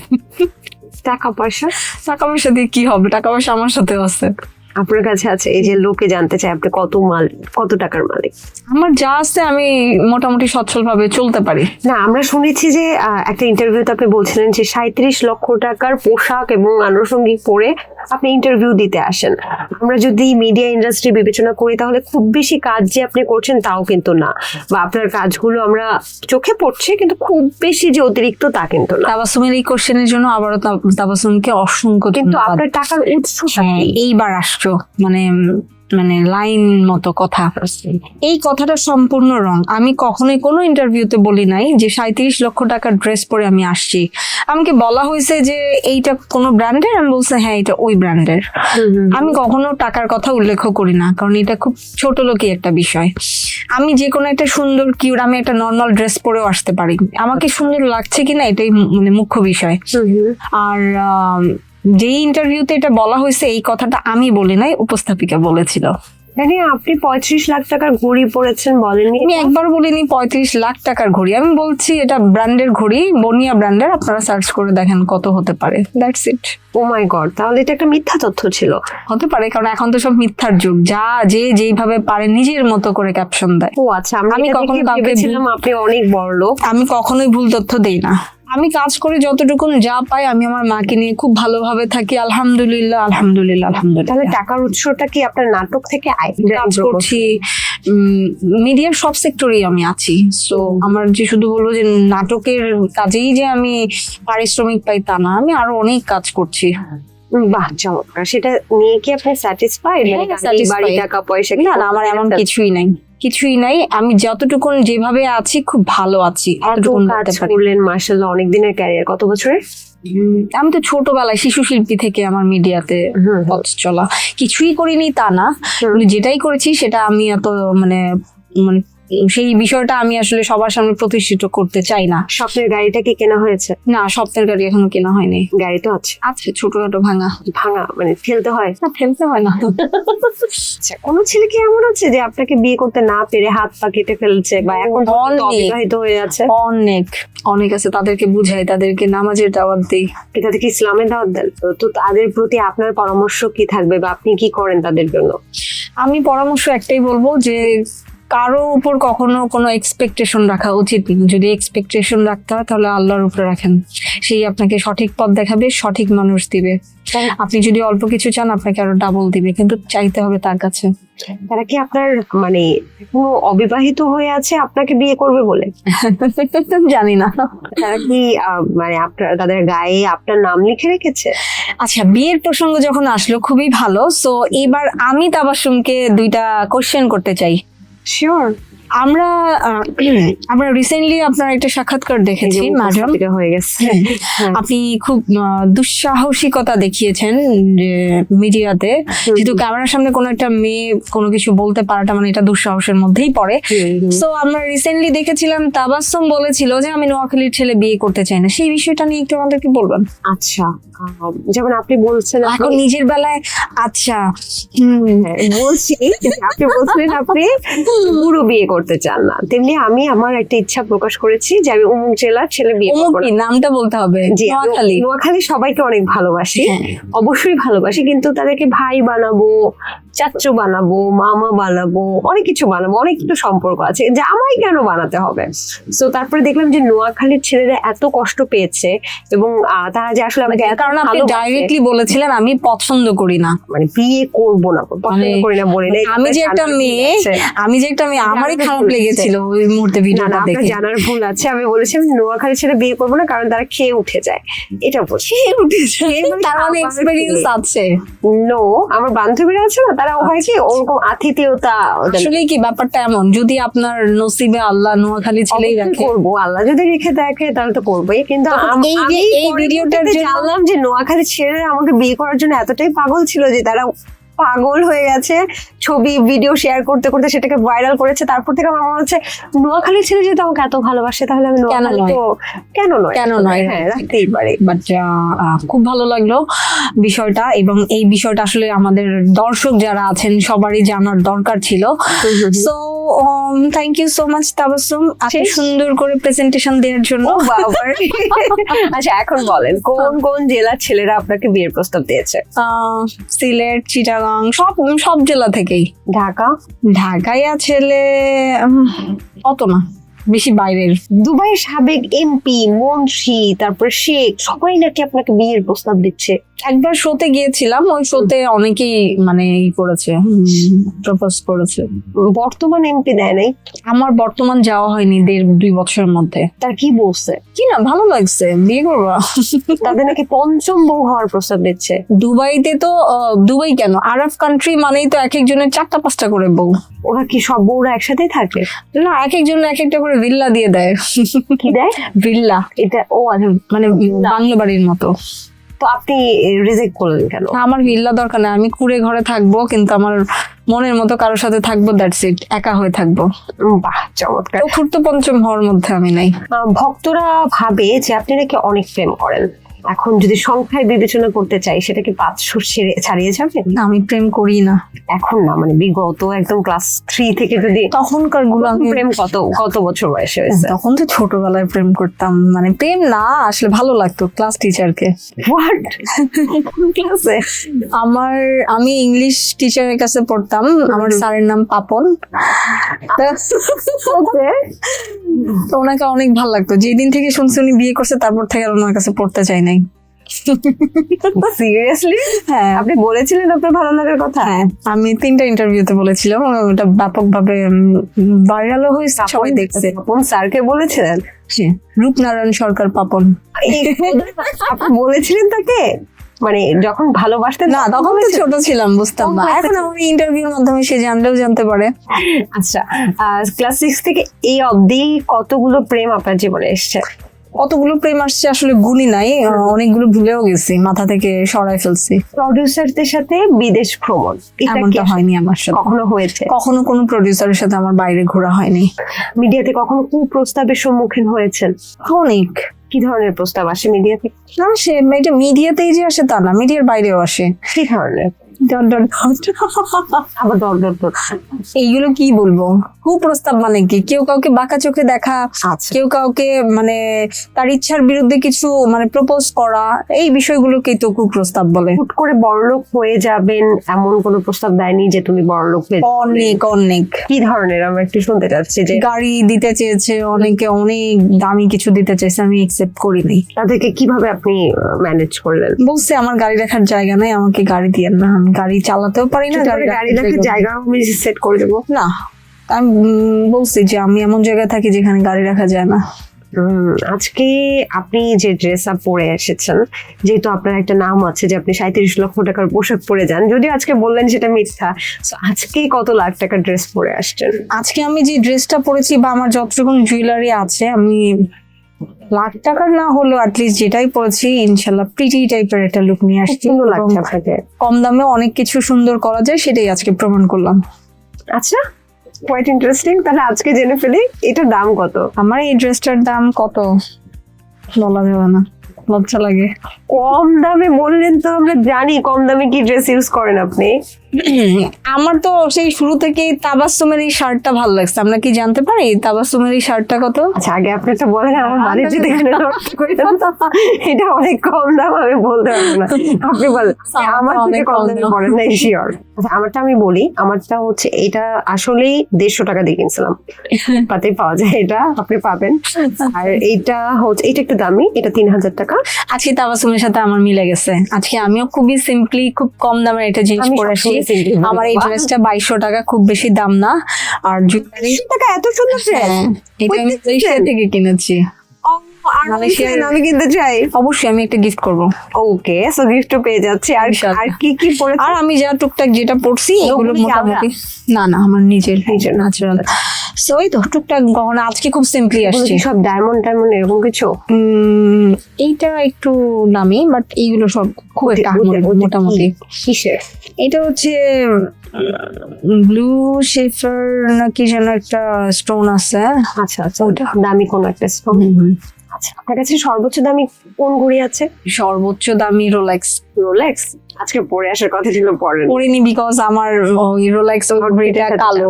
[SPEAKER 1] টাকা পয়সা?
[SPEAKER 2] টাকা পয়সা দিয়ে কি হবে? টাকা পয়সা আমার সাথে আছে।
[SPEAKER 1] আপনার কাছে আছে? এই যে লোকে জানতে চায় আপনি কত টাকার মালিক।
[SPEAKER 2] আমার যা আছে আমি মোটামুটি সচ্ছল ভাবে চলতে পারি।
[SPEAKER 1] না, আমরা শুনেছি যে একটা ইন্টারভিউতে আপনি বলছিলেন যে 37 লক্ষ টাকার পোশাক এবং আনুষঙ্গিক পরে আপনি ইন্টারভিউ দিতে আসেন। আমরা যদি মিডিয়া ইন্ডাস্ট্রি বিবেচনা করি তাহলে খুব বেশি কাজ যে আপনি করছেন তাও কিন্তু না, বা আপনার কাজগুলো আমরা চোখে পড়ছে কিন্তু খুব বেশি যে অতিরিক্ত তা কিন্তু না।
[SPEAKER 2] তাবাসসুমের এই কোশ্চেনের জন্য আবারও তাবাসসুমকে অসংখ্য
[SPEAKER 1] কিন্তু
[SPEAKER 2] ধন্যবাদ।
[SPEAKER 1] আপনার টাকার উৎস
[SPEAKER 2] হ্যাঁ, এইবার আসছো মানে মানে লাইন মতো কথা। এই কথাটা সম্পূর্ণ রং। আমি কখনোই কোনো ইন্টারভিউতে বলি নাই যে 37 লক্ষ টাকার ড্রেস পরে আমি আসছি। আমাকে বলা হয়েছে যে এইটা কোনো ব্র্যান্ডের, আমি বলছি হ্যাঁ এটা ওই ব্র্যান্ডের। আমি কখনো টাকার কথা উল্লেখ করি না, কারণ এটা খুব ছোট লোকই একটা বিষয়। আমি যে কোনো একটা সুন্দর কিউট, আমি একটা নর্মাল ড্রেস পরেও আসতে পারি, আমাকে সুন্দর লাগছে কিনা এটাই মানে মুখ্য বিষয়। আর যেই ইন্টারভিউতে এটা বলা হয়েছে এই কথাটা আমি বলি নাই, উপস্থাপিকা বলেছিল।
[SPEAKER 1] মানে আপনি 35 লাখ টাকার ঘড়ি পরেছেন বলেননি?
[SPEAKER 2] আমি একবার বলিনি 35 লাখ টাকার ঘড়ি, আমি বলছি এটা ব্র্যান্ডের ঘড়ি, বনিয়া ব্র্যান্ডের, আপনারা সার্চ করে দেখেন কত হতে পারে, that's it.
[SPEAKER 1] O my god, তাহলে এটা একটা মিথ্যা তথ্য ছিল।
[SPEAKER 2] হতে পারে, কারণ এখন তো সব মিথ্যার যুগ, যা যে যেইভাবে পারে নিজের মতো করে ক্যাপশন দেয়।
[SPEAKER 1] ও আচ্ছা, আমি
[SPEAKER 2] আমি কখনো
[SPEAKER 1] কখনো
[SPEAKER 2] কাউকে
[SPEAKER 1] ভেবেছিলাম আপনি অনেক বড় লোক।
[SPEAKER 2] আমি কখনোই ভুল তথ্য দেই না। আমি কাজ করে যতটুকু যা পাই, আমি আমার মাকে নিয়ে খুব ভালোভাবে থাকি, আলহামদুলিল্লাহ আলহামদুলিল্লাহ আলহামদুলিল্লাহ।
[SPEAKER 1] তাহলে টাকার উৎসটা কি আপনার নাটক থেকে আয়?
[SPEAKER 2] কাজ করছি মিডিয়ার সব সেক্টরেই আমি আছি। সো আমার যে শুধু বলবো যে নাটকের কাজেই যে আমি পারিশ্রমিক পাই তা না, আমি আরো অনেক কাজ করছি।
[SPEAKER 1] বাহ, চমৎকার। সেটা নিয়ে কি আপনি স্যাটিসফাইড? বাড়ি, টাকা পয়সা?
[SPEAKER 2] না না, আমার এমন কিছুই নাই, কিছুই নাই। আমি যতটুকু যেভাবে আছি খুব ভালো আছি, এতটুকু বলতে পারি।
[SPEAKER 1] করলেন মাশাআল্লাহ, অনেক দিনের ক্যারিয়ার। কত বছরের?
[SPEAKER 2] আমি তো ছোটবেলায় শিশু শিল্পী থেকে আমার মিডিয়াতে পথ চলা। কিছুই করিনি তা না, কিন্তু যেটাই করেছি সেটা আমি এত মানে মানে সেই বিষয়টা আমি আসলে সবার সামনে প্রতিষ্ঠিত করতে চাই না।
[SPEAKER 1] স্বপ্নের গাড়িটা কি কেনা হয়েছে?
[SPEAKER 2] না, স্বপ্নের গাড়ি এখনো কেনা হয়নি।
[SPEAKER 1] গাড়ি তো আছে?
[SPEAKER 2] আছে, ছোটখাটো ভাঙা।
[SPEAKER 1] ভাঙা মানে ফেলতে হয়?
[SPEAKER 2] না, ফেলতে হয় না।
[SPEAKER 1] আচ্ছা, কোনো ছেলে কি এমন আছে যে আপনাকে বিয়ে করতে না পেরে হাত পা কেটে ফেলছে, বা এখন অবিবাহিত হয়ে আছে?
[SPEAKER 2] অনেক অনেক আছে, তাদেরকে বুঝাই, তাদেরকে নামাজের দাওয়াত দিই।
[SPEAKER 1] তাদেরকে ইসলামের দাওয়াত দেন? তো তাদের প্রতি আপনার পরামর্শ কি থাকবে, বা আপনি কি করেন তাদের জন্য?
[SPEAKER 2] আমি পরামর্শ একটাই বলবো যে কারো উপর কখনো কোনো এক্সপেকটেশন রাখা উচিত না। যদি এক্সপেকটেশন রাখতে হয় তাহলে আল্লাহর উপরে রাখেন, সেই আপনাকে সঠিক পথ দেখাবে, সঠিক মানুষ দিবে। আপনি যদি অল্প কিছু চান আপনাকে আরো ডাবল দিবে, কিন্তু চাইতে হবে তার কাছে।
[SPEAKER 1] তারা কি আপনার মানে এখনো অবিবাহিত হয়ে আছে আপনাকে বিয়ে করবে বলে?
[SPEAKER 2] জানি না।
[SPEAKER 1] তারা কি মানে আপনার তাদের গায়ে আপনার নাম লিখে রেখেছে?
[SPEAKER 2] আচ্ছা, বিয়ের প্রসঙ্গ যখন আসলো খুবই ভালো। সো এবার আমি তাবাসসুমকে দুইটা কোশ্চেন করতে চাই।
[SPEAKER 1] শিওর।
[SPEAKER 2] আমরা রিসেন্টলি আপনার একটা সাক্ষাৎকার দেখেছি ম্যাডাম,
[SPEAKER 1] হয়ে গেছে।
[SPEAKER 2] আপনি খুব দুঃসাহসিকতা দেখিয়েছেন মিডিয়াতে, যেহেতু ক্যামেরার সামনে কোনো একটা মেয়ে কোনো কিছু বলতে পারাটা মানে এটা দুঃসাহসের মধ্যেই পড়ে। সো আমরা রিসেন্টলি দেখেছিলাম তাবাসসুম বলেছিল যে আমি নোয়াখালীর ছেলে বিয়ে করতে চাই না, সেই বিষয়টা নিয়ে একটু আমাদেরকে বলবেন।
[SPEAKER 1] আচ্ছা, যেমন আপনি বলছেন
[SPEAKER 2] এখন নিজের বেলায় আচ্ছা
[SPEAKER 1] বলছি, আপনি বলছিলেন আপনি পুরো বিয়ে করতে চান না, তেমনি আমি আমার একটা ইচ্ছা প্রকাশ করেছি যে আমি অমুক জেলার ছেলে বিয়ে করব না।
[SPEAKER 2] নামটা বলতে হবে?
[SPEAKER 1] নোয়াখালী সবাইকে অনেক ভালোবাসি, অবশ্যই ভালোবাসি, কিন্তু তাদেরকে ভাই বানাবো, চাচু বানাবো, মামা বানাবো, অনেক কিছু বানাবো, অনেক কিছু সম্পর্ক আছে যে আমায় কেন বানাতে হবে। তো তারপরে দেখলাম যে নোয়াখালীর ছেলেরা এত কষ্ট পেয়েছে, এবং তারা যে আসলে আমাকে,
[SPEAKER 2] কারণ আপনি ডাইরেক্টলি বলেছিলেন আমি পছন্দ করি না,
[SPEAKER 1] মানে বিয়ে করবো না, পছন্দ করি না বলে না।
[SPEAKER 2] আমি যে একটা মেয়ে আমারই খারাপ লেগেছিল ওই মুহূর্তে ভিডিওটা দেখে।
[SPEAKER 1] জানার ভুল আছে, আমি বলেছি আমি নোয়াখালীর ছেলে বিয়ে করবো না কারণ তারা খেয়ে উঠে যায়। এটা বলছি
[SPEAKER 2] তার মানে এক্সপেরিয়েন্স আছে।
[SPEAKER 1] নো, আমার বান্ধবীরা আছে না, তারা হয় কি ওরকম আতিথেয়তা।
[SPEAKER 2] আসলে কি ব্যাপারটা এমন, যদি আপনার নসিবে আল্লাহ নোয়াখালী ছেলেই রাখে,
[SPEAKER 1] করবো, আল্লাহ যদি রেখে দেখে তাহলে তো করবোই। কিন্তু
[SPEAKER 2] এই ভিডিওটার
[SPEAKER 1] জানলাম যে নোয়াখালী ছেলেরা আমাকে বিয়ে করার জন্য এতটাই পাগল ছিল যে তারা পাগল হয়ে গেছে, ছবি ভিডিও শেয়ার করতে করতে সেটাকে ভাইরাল করেছে। তারপর থেকে আমার মনে হচ্ছে নোয়াখালীর ছেলে যেহেতু আমাকে এত ভালোবাসে, তাহলে আমি কেন নয়, হ্যাঁ রাখতেই পারি।
[SPEAKER 2] বাট খুব ভালো লাগলো বিষয়টা, এবং এই বিষয়টা আসলে আমাদের দর্শক যারা আছেন সবারই জানার দরকার ছিল। So thank you so much Tabassum, এত সুন্দর করে প্রেজেন্টেশন দেওয়ার জন্য।
[SPEAKER 1] বাবার আচ্ছা, এখন বলেন কোন কোন জেলার ছেলেরা আপনাকে বিয়ের প্রস্তাব দিয়েছে?
[SPEAKER 2] সিলেট, চিটাগাং, সব সব জেলা থেকেই।
[SPEAKER 1] ঢাকা?
[SPEAKER 2] ঢাকায় ছেলে অত না, বেশি বাইরের।
[SPEAKER 1] দুবাইয়ের সাবেক এমপি, মন্ত্রী, তারপর শেখ, সবাই নাকি আপনাকে বিয়ের প্রস্তাব দিচ্ছে।
[SPEAKER 2] একবার শোতে গিয়েছিলাম, ওই শোতে অনেকেই মানে ই করেছে, প্রপোজ করেছে।
[SPEAKER 1] বর্তমান এমপি দেয় নাই?
[SPEAKER 2] আমার বর্তমান যাওয়া হয়নি 1.5-2 বছরের মধ্যে।
[SPEAKER 1] তার কি বলছে?
[SPEAKER 2] কি না, ভালো লাগছে, বিয়ে করবা।
[SPEAKER 1] তাদের নাকি পঞ্চম বউ হওয়ার প্রস্তাব দিচ্ছে।
[SPEAKER 2] দুবাইতে তো দুবাই কেন, আরব কান্ট্রি মানেই তো এক একজনের 4টা-5টা করে বউ।
[SPEAKER 1] ওরা কি সব বউরা একসাথেই থাকে?
[SPEAKER 2] না, এক একজন এক একটা করে ভিল্লা দিয়ে দেয়।
[SPEAKER 1] কি দেয়?
[SPEAKER 2] ভিল্লা।
[SPEAKER 1] এটা ও আচ্ছা,
[SPEAKER 2] মানে বাংলো বাড়ির মতো।
[SPEAKER 1] তো আপনি রিজেক্ট করলেন কেন?
[SPEAKER 2] আমার ভিল্লা দরকার নেই, আমি কুড়ে ঘরে থাকবো, কিন্তু আমার মনের মতো কারোর সাথে থাকবো, দ্যাটস ইট, একা হয়ে থাকবো।
[SPEAKER 1] বাহ, চমৎকার।
[SPEAKER 2] চতুর্থ পঞ্চম হওয়ার মধ্যে আমি নাই।
[SPEAKER 1] ভক্তরা ভাবে যে আপনি নাকি অনেক প্রেম করেন। এখন যদি সংখ্যায় বিবেচনা করতে চাই, সেটা কি 500 ছাড়িয়ে যাবে?
[SPEAKER 2] না, আমি প্রেম করি না
[SPEAKER 1] এখন না, মানে বিগত একদম ক্লাস 3 থেকে যদি
[SPEAKER 2] তখনকার গুলো আমি
[SPEAKER 1] প্রেম কত কত বছর বয়সে হয়েছে?
[SPEAKER 2] তখন তো ছোটবেলায় প্রেম করতাম, মানে প্রেম না, আসলে ভালো লাগতো ক্লাস টিচারকে।
[SPEAKER 1] হোয়াট? ক্লাসে?
[SPEAKER 2] আমি ইংলিশ টিচারের কাছে পড়তাম, আমার স্যারের নাম পাপন। তো ওনাকে অনেক ভালো লাগতো, যেদিন থেকে শুনছি উনি বিয়ে করছে তারপর থেকে আর ওনার কাছে পড়তে চাই নাই।
[SPEAKER 1] সিরিয়াসলি?
[SPEAKER 2] হ্যাঁ,
[SPEAKER 1] আপনি বলেছিলেন আপনার ভালো লাগার কথা?
[SPEAKER 2] হ্যাঁ, আমি 3টা ইন্টারভিউতে বলেছিলাম, ওটা ব্যাপকভাবে ভাইরালও হয়েছে, সবাই দেখছে।
[SPEAKER 1] কোন স্যারকে বলেছিলেন?
[SPEAKER 2] রূপনারায়ণ সরকার পাপন।
[SPEAKER 1] আপনি বলেছিলেন তাকে? মানে যখন ভালোবাসতেন?
[SPEAKER 2] না, তখন তো ছোট ছিলাম, বুঝতাম না। এখন আমার ইন্টারভিউর মাধ্যমে সে জানলেও জানতে পারে।
[SPEAKER 1] আচ্ছা, ক্লাস 6 থেকে এই অবধি কতগুলো প্রেম আপনার জীবনে এসেছে?
[SPEAKER 2] কতগুলো প্রেম আসছে আসলে গুণই নাই, অনেকগুলো ভুলেও গেছি, মাথা থেকে সরাই ফেলছি।
[SPEAKER 1] প্রডিউসারদের সাথে বিদেশ ভ্রমণ, এটা কি
[SPEAKER 2] এমনটা হয়নি আমার সাথে
[SPEAKER 1] কখনো হয়েছে?
[SPEAKER 2] কখনো কোনো প্রডিউসারের সাথে আমার বাইরে ঘোরা হয়নি।
[SPEAKER 1] মিডিয়াতে কখনো কুপ্রস্তাবের সম্মুখীন হয়েছেন?
[SPEAKER 2] অনেক।
[SPEAKER 1] কি ধরনের প্রস্তাব আসে মিডিয়া থেকে?
[SPEAKER 2] না, সে এটা মিডিয়াতেই যে আসে তা না, মিডিয়ার বাইরেও আসে।
[SPEAKER 1] কি ধরনের? আবার দর দর দর।
[SPEAKER 2] এইগুলো কি বলবো, কুপ্রস্তাব মানে কি? কেউ কাউকে বাঁকা চোখে দেখা,
[SPEAKER 1] আচ্ছা,
[SPEAKER 2] কেউ কাউকে মানে তার ইচ্ছার বিরুদ্ধে কিছু মানে প্রপোজ করা, এই বিষয়গুলোকেই তো কুপ্রস্তাব বলে।
[SPEAKER 1] হুট করে বড়লোক হয়ে যাবেন এমন কোনো প্রস্তাব দেয়নি যে তুমি বড়লোক হয়ে যাবে?
[SPEAKER 2] অনেক অনেক।
[SPEAKER 1] কি ধরনের? আমরা একটু শুনতে চাচ্ছি। যে
[SPEAKER 2] গাড়ি দিতে চেয়েছে, অনেকে অনেক দামি কিছু দিতে চাইছে, আমি একসেপ্ট করিনি।
[SPEAKER 1] তাদেরকে কিভাবে আপনি ম্যানেজ করলেন?
[SPEAKER 2] বলছে আমার গাড়ি রাখার জায়গা নাই, আমাকে গাড়ি দিয়েন না, আমি গাড়ি চালাতেও পারি না,
[SPEAKER 1] গাড়ি রাখার জায়গা আমি সেট করে দেবো।
[SPEAKER 2] না, আমি বলছি যে আমি এমন জায়গায় থাকি যেখানে গাড়ি রাখা যায় না।
[SPEAKER 1] আজকে আপনি যে ড্রেস আপ পরে এসেছেন, যেহেতু আপনার একটা নাম আছে যে আপনি 37 লক্ষ টাকার পোশাক পরে যান, যদিও আজকে বললেন সেটা মিথ্যা, আজকে কত লাখ টাকার ড্রেস পরে আসছেন?
[SPEAKER 2] আজকে আমি যে ড্রেসটা পরেছি বা আমার যতটুকু জুয়েলারি আছে, আমি লাখ টাকার না হলো অ্যাটলিস্ট যেটাই পরেছি, ইনশাল্লাহ প্রিটি টাইপের একটা লুক নিয়ে আসছি।
[SPEAKER 1] সুন্দর লাগছে আপনাকে।
[SPEAKER 2] কম দামে অনেক কিছু সুন্দর করা যায়, সেটাই আজকে প্রমাণ করলাম।
[SPEAKER 1] আচ্ছা, কোয়াইট ইন্টারেস্টিং। তাহলে আজকে জেনে ফেলি এটার দাম কত?
[SPEAKER 2] আমার এই ড্রেসটার দাম কত বলা যাবে না, লজ্জা লাগে।
[SPEAKER 1] কম দামে বললেন তো আমরা জানি কম দামে কি ড্রেস ইউজ করেন আপনি।
[SPEAKER 2] আমার তো সেই শুরু থেকেই তাবাসসুমের এই শার্টটা ভালো লাগছে। আমরা কি জানতে পারি তাবাসসুমের এই শার্টটা কত?
[SPEAKER 1] আচ্ছা, আগে আপনি তো বলেন, আমার বাড়ির যদি এখানে নষ্ট করে দেন তো এটা অনেক কম দাম, আমি বলতে পারবো না। আপনি বলেন। আমার থেকে কম দামে পড়েন না, শিওর। আচ্ছা, আমারটা আমি বলি। আমারটা হচ্ছে, এটা আসলেই 150 টাকা দিয়ে কিনছিলাম, তাতেই পাওয়া যায়, এটা আপনি পাবেন। আর এইটা হচ্ছে, এটা একটু দামি, এটা 3000 টাকা।
[SPEAKER 2] আজকে তাবাসসুমের সাথে আমার মিলে গেছে। আজকে আমিও খুবই সিম্পলি, খুব কম দামের একটা জিনিস পরে আসি। আমার এই ড্রেসটা 2200 টাকা, খুব বেশি দাম না। আর জুয়েলারি
[SPEAKER 1] টাকা, এত সুন্দর ড্রেস!
[SPEAKER 2] এটা আমি মালয়েশিয়া থেকে কিনেছি।
[SPEAKER 1] আমি কিনতে চাই।
[SPEAKER 2] অবশ্যই আমি একটা গিফট করব।
[SPEAKER 1] ওকে, সো গিফটও পেয়ে যাচ্ছি। আর কি কি পরে?
[SPEAKER 2] আর আমি যা টুকটাক যেটা পড়ছি এগুলো মোটামুটি না আমার নিজের ন্যাচারাল। সো এই তো টুকটাক গহনা আজকে খুব সিম্পলি আসছে।
[SPEAKER 1] সব ডায়মন্ড এরকম কিছু?
[SPEAKER 2] এইটা একটু দামি, বাট এইগুলো সব খুব একটা মোটামুটি।
[SPEAKER 1] কিসের?
[SPEAKER 2] এটা হচ্ছে ব্লু শেফার না কি যেন একটা স্টোন আছে।
[SPEAKER 1] আচ্ছা আচ্ছা, ওটা দামি কোন একটা স্টোন। আচ্ছা, আপনার কাছে সর্বোচ্চ দামি কোন ঘড়ি আছে?
[SPEAKER 2] সর্বোচ্চ দামি রোলেক্স।
[SPEAKER 1] রোলেক্স? আজকে পরে আসার কথা ছিল, পরে
[SPEAKER 2] পরিনি বিকজ আমার ওই রোলেক্স ঘড়িটা কালো,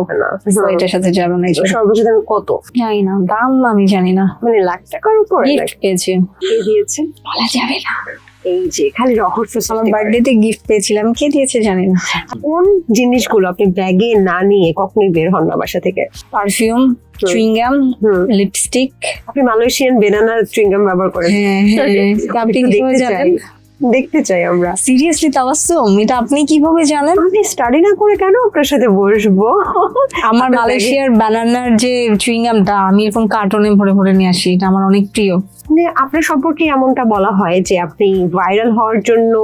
[SPEAKER 2] so এটার সাথে যাবে না।
[SPEAKER 1] সর্বোচ্চ দামি কত?
[SPEAKER 2] জানি না, দাম আমি জানি না।
[SPEAKER 1] মানে লাখ টাকার উপরে?
[SPEAKER 2] গিফট পেয়েছি,
[SPEAKER 1] কে দিয়েছে
[SPEAKER 2] বলা যাবে না।
[SPEAKER 1] এই যে খালি রহস্য।
[SPEAKER 2] আমার বার্থডেতে গিফট পেয়েছিলাম, কে দিয়েছে জানি না।
[SPEAKER 1] কোন জিনিসগুলো আপনি ব্যাগে না নিয়ে কখনোই বের হন না বাসা থেকে?
[SPEAKER 2] Perfume, chewing gum, lipstick.
[SPEAKER 1] আপনি মালয়েশিয়ান বেনানা চুইংগাম ব্যবহার করেন?
[SPEAKER 2] হ্যাঁ হ্যাঁ, আপনি কিভাবে জানেন?
[SPEAKER 1] দেখতে চাই আমরা।
[SPEAKER 2] সিরিয়াসলি তাবাসসুম, এটা আপনি কিভাবে জানেন?
[SPEAKER 1] আমি স্টাডি না করে কেন আপনার সাথে বসবো?
[SPEAKER 2] আমার মালয়েশিয়ার বানানার যে চুইংগামটা আমি এরকম কার্টনে ভরে ভরে নিয়ে আসি, এটা আমার অনেক প্রিয়।
[SPEAKER 1] মানে আপনার সম্পর্কে এমনটা বলা হয় যে আপনি ভাইরাল হওয়ার জন্য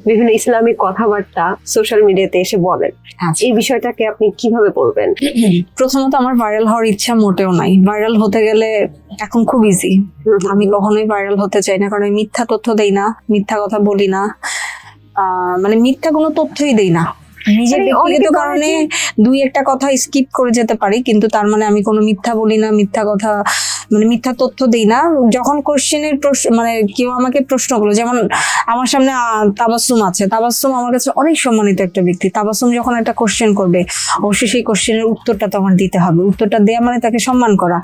[SPEAKER 1] বিভিন্ন ইসলামিক কথাবার্তা সোশ্যাল মিডিয়াতে এসে বলেন। এই বিষয়টাকে আপনি কিভাবে বলবেন?
[SPEAKER 2] প্রথমত আমার ভাইরাল হওয়ার ইচ্ছা মোটেও নাই। ভাইরাল হতে গেলে এখন খুব ইজি। আমি কখনোই ভাইরাল হতে চাই না, কারণ আমি মিথ্যা তথ্য দেই না, মিথ্যা কথা বলি না, মানে মিথ্যা কোনো তথ্যই দেই না। নিজের ব্যক্তিগত কারণে দুই একটা কথা স্কিপ করে যেতে পারি, কিন্তু তার মানে আমি কোনো মিথ্যা বলি না, মিথ্যা কথা মানে মিথ্যা তথ্য দিই না। যখন কোশ্চেনের মানে কেউ আমাকে প্রশ্ন করলো, যেমন আমার সামনে তাবাসসুম আছে, তাবাসসুম আমার কাছে অনেক সম্মানিত একটা ব্যক্তি। তাবাসসুম যখন একটা কোশ্চেন করবে, অবশ্যই সেই কোশ্চেনের উত্তরটা তখন দিতে হবে। উত্তরটা দেওয়া মানে তাকে সম্মান করা।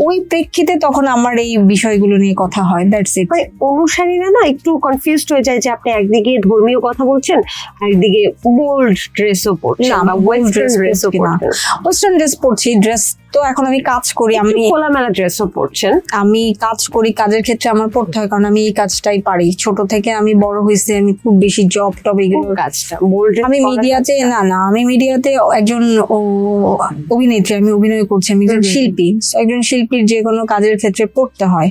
[SPEAKER 2] ওই প্রেক্ষিতে তখন আমার এই বিষয়গুলো নিয়ে কথা হয়, দ্যাটস ইট।
[SPEAKER 1] অনুসারীরা না একটু কনফিউজড হয়ে যায় যে আপনি একদিকে ধর্মীয় কথা বলছেন, একদিকে বোল্ড ড্রেসও পরছেন বা ওয়েস্টার্ন ড্রেসও পরছেন।
[SPEAKER 2] ওয়েস্টার্ন ড্রেস পরছি, ড্রেস তো এখন আমি কাজ করি, আমি
[SPEAKER 1] খোলামেলা ড্রেসও পরছেন।
[SPEAKER 2] আমি কাজ করি, কাজের ক্ষেত্রে আমার পড়তে হয়, কারণ আমি এই কাজটাই পারি। ছোট থেকে আমি বড় হয়েছি, আমি খুব বেশি জব টব এগুলো
[SPEAKER 1] কাজটা বোল্ড।
[SPEAKER 2] আমি মিডিয়াতে না, আমি মিডিয়াতে একজন অভিনেত্রী, আমি অভিনয় করছি, আমি একজন শিল্পী। একজন শিল্পীর যে কোনো কাজের ক্ষেত্রে পড়তে হয়।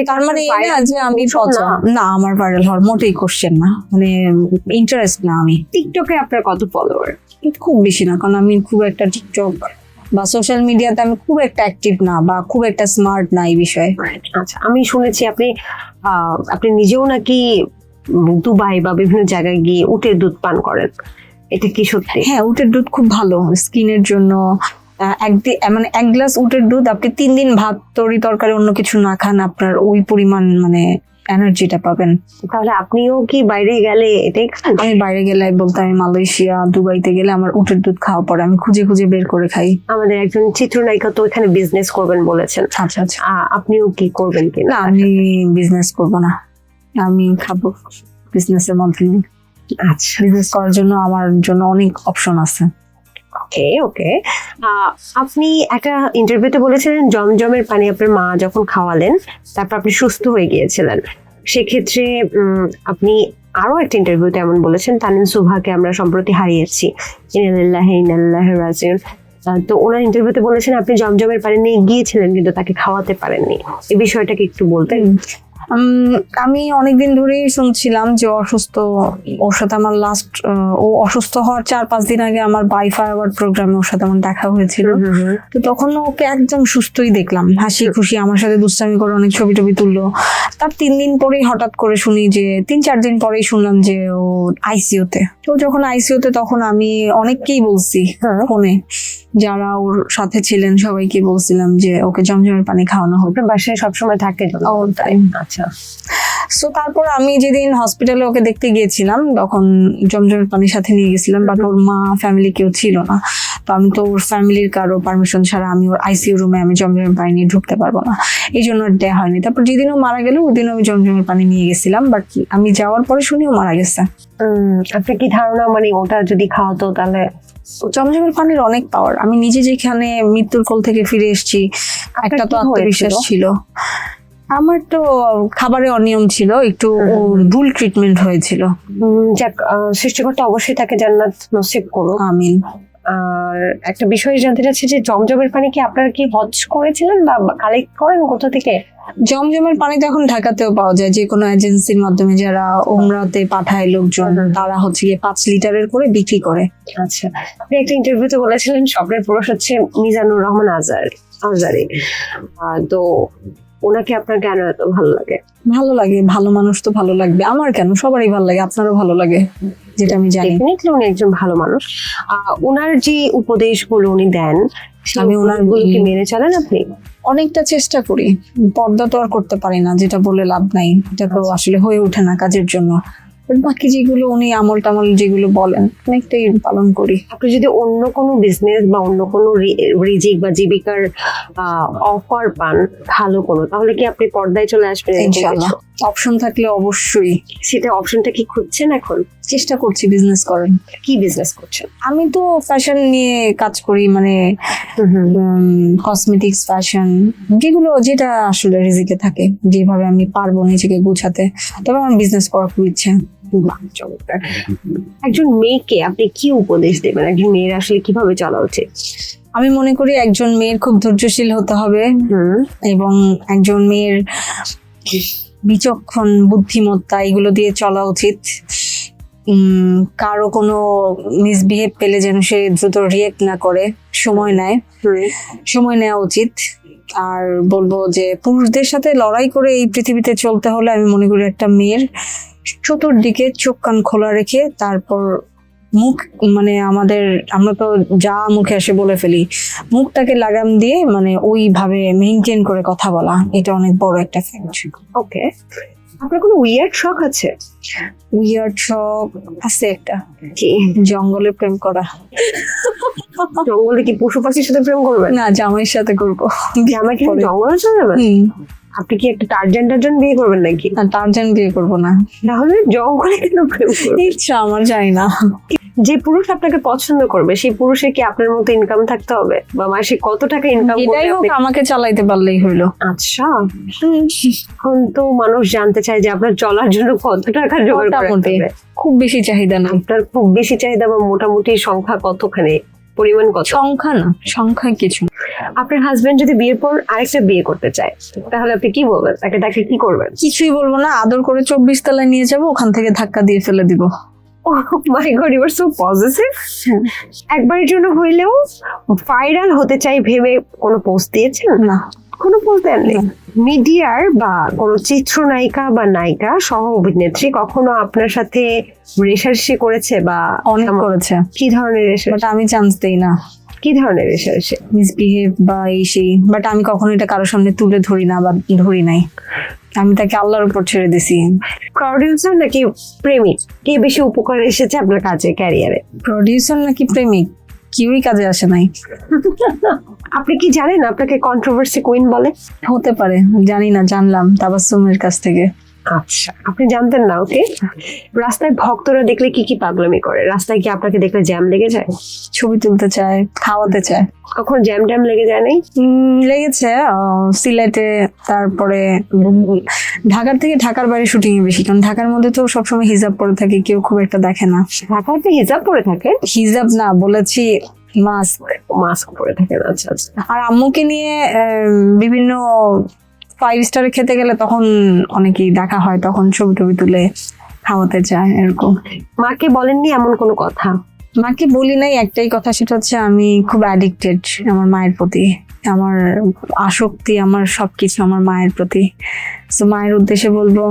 [SPEAKER 2] তার মানে এই না যে আমি না, আমার ভাইরাল হওয়ার মোটেই কোশ্চেন না, মানে ইন্টারেস্ট না। আমি
[SPEAKER 1] টিকটকে আপনার কত ফলোয়ার?
[SPEAKER 2] খুব বেশি না, কারণ আমি খুব একটা টিকটক বা সোশ্যাল মিডিয়াতে আমি খুব একটা অ্যাক্টিভ না, বা খুব একটা স্মার্ট না এই বিষয়ে।
[SPEAKER 1] আচ্ছা, আমি শুনেছি আপনি নিজেও নাকি দুবাই বা বিভিন্ন জায়গায় গিয়ে উটের দুধ পান করেন, এটা কি সত্যি?
[SPEAKER 2] হ্যাঁ, উটের দুধ খুব ভালো স্কিনের জন্য। মানে এক গ্লাস উটের দুধ আপনি 3 দিন ভাত তরকারি অন্য কিছু না খান, আপনার ওই পরিমাণ মানে এনার্জিটা পাবেন।
[SPEAKER 1] তাহলে আপনিও কি বাইরে গেলে এটাই খান?
[SPEAKER 2] আমি বাইরে গেলে বলতে আমি মালয়েশিয়া, দুবাইতে গেলে আমার উটের দুধ খাওয়া পড়ে, আমি খুঁজে খুঁজে বের করে খাই।
[SPEAKER 1] আমাদের একজন চিত্রনায়িকা তো এখানে বিজনেস করবেন বলেছেন।
[SPEAKER 2] আচ্ছা আচ্ছা,
[SPEAKER 1] আপনিও কি করবেন কিনা?
[SPEAKER 2] না, আমি বিজনেস করব না, আমি খাবো বিজনেসের মাধ্যমে।
[SPEAKER 1] আচ্ছা,
[SPEAKER 2] বিজনেস করার জন্য আমার জন্য অনেক অপশন আছে।
[SPEAKER 1] ওকে ওকে। আপনি একটা ইন্টারভিউতে বলেছিলেন জমজমের পানি আপনার মা যখন খাওয়ালেন তারপর আপনি সুস্থ হয়ে গিয়েছিলেন। সেক্ষেত্রে আপনি আরো একটা ইন্টারভিউতে এমন বলেছেন, তানিন সুভাকে আমরা সম্প্রতি হারিয়েছি, ইন্নালিল্লাহি ওয়া ইন্না ইলাইহি রাজিউন। তো ওনার ইন্টারভিউতে বলেছেন আপনি জমজমের পানি নিয়ে গিয়েছিলেন কিন্তু তাকে খাওয়াতে পারেননি, এই বিষয়টাকে একটু বলতেন?
[SPEAKER 2] আমি অনেকদিন ধরেই শুনছিলাম যে অসুস্থ। ওর সাথে আমার লাস্ট ও অসুস্থ হওয়ার 4-5 দিন আগে আমার বাইফাই অ্যাওয়ার্ড প্রোগ্রামে ওর সাথে আমার দেখা হয়েছিল। তো তখন ওকে একদম সুস্থই দেখলাম, হাসি খুশি আমার সাথে দুষ্টামি করে অনেক ছবি টবি তুললো। তার 3 দিন পরেই হঠাৎ করে শুনি যে 3-4 দিন পরেই শুনলাম যে ও আইসিইউতে। তো যখন আইসিইউতে তখন আমি অনেককেই বলছি ফোনে, যারা ওর সাথে ছিলেন সবাইকে বলছিলাম যে ওকে জমজমের পানি খাওয়ানো হোক।
[SPEAKER 1] বাসায় সবসময় থাকে? আচ্ছা।
[SPEAKER 2] সো তারপর আমি যেদিন হসপিটালে ওকে দেখতে গিয়েছিলাম তখন জমজমের পানির সাথে নিয়ে গেছিলাম, বাট ওর মা ফ্যামিলি কেউ ছিল না। তো আমি তো ওর ফ্যামিলির কারো পারমিশন ছাড়া আমি ওর আইসিইউ রুমে আমি জমজমের পানি নিয়ে ঢুকতে পারবো না, এই জন্য দেয়া হয়নি। তারপর যেদিন ও মারা গেল ওদিন আমি জমজমের পানি নিয়ে গেছিলাম, বাট আমি যাওয়ার পরে শুনিও মারা গেছে।
[SPEAKER 1] আপনার কি ধারণা মানে ওটা যদি খাওয়াতো তাহলে?
[SPEAKER 2] জমজমের পানির অনেক পাওয়ার। আমি নিজে যেখানে মৃত্যুর কোল থেকে ফিরে এসেছি, একটা তো আত্মবিশ্বাস ছিল। আমার তো খাবারে অনিয়ম ছিল, একটু ভুল ট্রিটমেন্ট হয়েছিল।
[SPEAKER 1] যাক, সৃষ্টিকর্তা অবশ্যই তাকে জান্নাত নসিব করুক।
[SPEAKER 2] আমিন।
[SPEAKER 1] আর একটা বিষয় জানতে চাচ্ছি যে জমজমের পানি কি আপনারা কি হজ করেছিলেন বা কালেক্ট করেন কোথা থেকে?
[SPEAKER 2] জমজমের পানি তো এখন ঢাকাতেও পাওয়া যায়, যে কোনো এজেন্সির মাধ্যমে যারা উমরাতে পাঠায় লোকজন, তারা হচ্ছে গিয়ে 5 লিটারের করে বিক্রি করে।
[SPEAKER 1] আচ্ছা, আপনি একটা ইন্টারভিউতে বলেছিলেন স্বপ্নের পুরুষ হচ্ছে মিজানুর রহমান আজারি। তো ওনাকে আপনার কেন এত ভালো লাগে?
[SPEAKER 2] ভালো লাগে, ভালো মানুষ তো ভালো লাগবে, আমার কেন, সবারই ভালো লাগে, আপনারও ভালো লাগে, যেটা আমি জানি।
[SPEAKER 1] ডেফিনেটলি উনি একজন ভালো মানুষ। ওনার যে উপদেশগুলো উনি দেন, আমি ওনার গুলোকে মেনে চলেন আপনি?
[SPEAKER 2] অনেকটা চেষ্টা করি, পর্দা তো আর করতে পারি না, যেটা বলে লাভ নাই, এটা তো আসলে হয়ে ওঠে না কাজের জন্য। But বাকি যেগুলো উনি আমল টামল যেগুলো বলেন অনেকটাই পালন করি।
[SPEAKER 1] আপনি যদি অন্য কোনো বিজনেস বা অন্য কোনো রিজিক বা জীবিকার অফার পান ভালো কোনো, তাহলে কি আপনি পর্দায় চলে আসবেন এরকম
[SPEAKER 2] ইনশাআল্লাহ
[SPEAKER 1] কিছু?
[SPEAKER 2] অপশন থাকলে অবশ্যই
[SPEAKER 1] সেটা অপশনটা কি খুঁজছেন এখন?
[SPEAKER 2] চেষ্টা করছি বিজনেস করেন।
[SPEAKER 1] কি বিজনেস করছেন?
[SPEAKER 2] আমি তো ফ্যাশন নিয়ে কাজ করি, মানে কসমেটিক্স, ফ্যাশন, যেটা আসলে রিজিকে থাকে, যেভাবে আমি পারবো নিজেকে গুছাতে, তবে আমার বিজনেস করার খুব ইচ্ছে।
[SPEAKER 1] বাহ, চমৎকার। একজন মেয়েকে আপনি কি উপদেশ দেবেন? একজন মেয়ের আসলে কিভাবে চলা উচিত?
[SPEAKER 2] আমি মনে করি একজন মেয়ের খুব ধৈর্যশীল হতে হবে, এবং একজন মেয়ের বিচক্ষণ, বুদ্ধিমত্তা এগুলো দিয়ে চলা উচিত। কারো কোনো মিসবিহেভ পেলে যেন সে দ্রুত রিয়েক্ট না করে, সময় নেওয়া উচিত। আর বলবো যে পুরুষদের সাথে লড়াই করে এই পৃথিবীতে চলতে হলে আমি মনে করি একটা মেয়ের চতুর্দিকে চোখ কান খোলা রেখে তারপর মুখ, মানে আমরা তো যা মুখে আসে বলে ফেলি, মুখটাকে লাগাম দিয়ে মানে ওইভাবে মেনটেন করে কথা বলা, এটা অনেক বড় একটা ফ্যাক্ট।
[SPEAKER 1] ওকে, আপনার কোনো উইয়ার্ড শখ আছে?
[SPEAKER 2] উইয়ার্ড শখ আছে একটা,
[SPEAKER 1] কি?
[SPEAKER 2] জঙ্গলে প্রেম করা।
[SPEAKER 1] জঙ্গলে কি পশু পাখির সাথে প্রেম করবেন?
[SPEAKER 2] না, জামাইয়ের সাথে করবো।
[SPEAKER 1] আমার কি জঙ্গলে চলে যাবেন? আপনি কি একটা টার্জান বিয়ে করবেন নাকি?
[SPEAKER 2] না, টার্জান বিয়ে করবো না।
[SPEAKER 1] তাহলে জঙ্গলে কেন প্রেম করবেন?
[SPEAKER 2] ইচ্ছা আমার, জানি না।
[SPEAKER 1] যে পুরুষ আপনাকে পছন্দ করবে সেই পুরুষের কি আপনার মতো ইনকাম থাকতে হবে, বা মাসে কত টাকা ইনকাম করতে
[SPEAKER 2] এটাই হোক,
[SPEAKER 1] হবে?
[SPEAKER 2] আমাকে চালাইতে পারলেই হইলো।
[SPEAKER 1] আচ্ছা, এখন তো মানুষ জানতে চায় যে আপনার চলার জন্য কত টাকা জোগাড় করতে
[SPEAKER 2] মোটামুটি
[SPEAKER 1] হবে।
[SPEAKER 2] খুব বেশি চাহিদা না।
[SPEAKER 1] আপনার খুব বেশি চাহিদা বা মোটামুটি সংখ্যা কতখানি, পরিমাণ কত?
[SPEAKER 2] সংখ্যা না, সংখ্যায় কিছু।
[SPEAKER 1] আপনার হাজবেন্ড যদি বিয়ের পর আরেকটা বিয়ে করতে চায়, তাহলে আপনি কি বলবেন? তাকে কি করবেন?
[SPEAKER 2] কিছুই বলবো না, আদর করে 24 তলায় নিয়ে যাবো, ওখান থেকে ধাক্কা দিয়ে ফেলে দিব।
[SPEAKER 1] My God, you are so positive. একবারের জন্য হইলেও ভাইরাল হতে চাই ভেবে কোনো পোস্ট দিয়েছেন?
[SPEAKER 2] না,
[SPEAKER 1] কোনো পোস্ট দেননি? মিডিয়ার বা কোনো চিত্রনায়িকা বা নায়িকা সহ অভিনেত্রী কখনো আপনার সাথে রেষারেষি করেছে বা
[SPEAKER 2] অনেক করেছে,
[SPEAKER 1] কি ধরনের রেষারেষি?
[SPEAKER 2] বাট আমি চান্স দেই না।
[SPEAKER 1] কি ধরনের রেষারেষি?
[SPEAKER 2] মিসবিহেভ বা এই সেই, বাট আমি কখনো এটা কারোর সামনে তুলে ধরি না বা ধরি নাই। আমি তাকে আল্লাহর উপর ছেড়ে দিছি।
[SPEAKER 1] প্রডিউসার নাকি প্রেমিক, কে বেশি উপকার এসেছে আপনার কাজে, ক্যারিয়ারে?
[SPEAKER 2] প্রডিউসার নাকি প্রেমিক, কেউই কাজে আসে নাই।
[SPEAKER 1] আপনি কি জানেন আপনাকে কন্ট্রোভার্সি কুইন বলে?
[SPEAKER 2] হতে পারে, জানি না, জানলাম তাবাসসুমের কাছ থেকে।
[SPEAKER 1] আচ্ছা, আপনি জানতেন না? ওকে। রাস্তায় ভক্তরা দেখলে কি কি পাগলামি করে? রাস্তায় কি আপনাকে দেখলে জ্যাম লেগে যায়?
[SPEAKER 2] ছবি তুলতে চায়, খাওয়াতে চায়।
[SPEAKER 1] কখন জ্যাম লেগে যায় নাই?
[SPEAKER 2] লেগেছে সিলেটে, তারপরে ঢাকার বাইরে শুটিং এ বেশি, কারণ ঢাকার মধ্যে তো সবসময় হিজাব পরে থাকে, কেউ খুব একটা দেখে না।
[SPEAKER 1] ঢাকায় তো হিজাব পরে থাকে?
[SPEAKER 2] হিজাব না, বলেছি
[SPEAKER 1] মাস্ক পরে থাকে। আচ্ছা আচ্ছা।
[SPEAKER 2] আর আম্মুকে নিয়ে বিভিন্ন 5 স্টারে খেতে গেলে তখন অনেকেই দেখা হয়, তখন ছবি টবি তুলে খাওয়াতে চায় এরকম।
[SPEAKER 1] মাকে বলেননি এমন কোনো কথা?
[SPEAKER 2] মাকে বলি নাই, একটাই কথা, সেটা হচ্ছে আমি খুব অ্যাডিক্টেড আমার মায়ের প্রতি। আমার আসক্তি, আমার সবকিছু আমার মায়ের প্রতি। তো মায়ের উদ্দেশ্যে বলবো,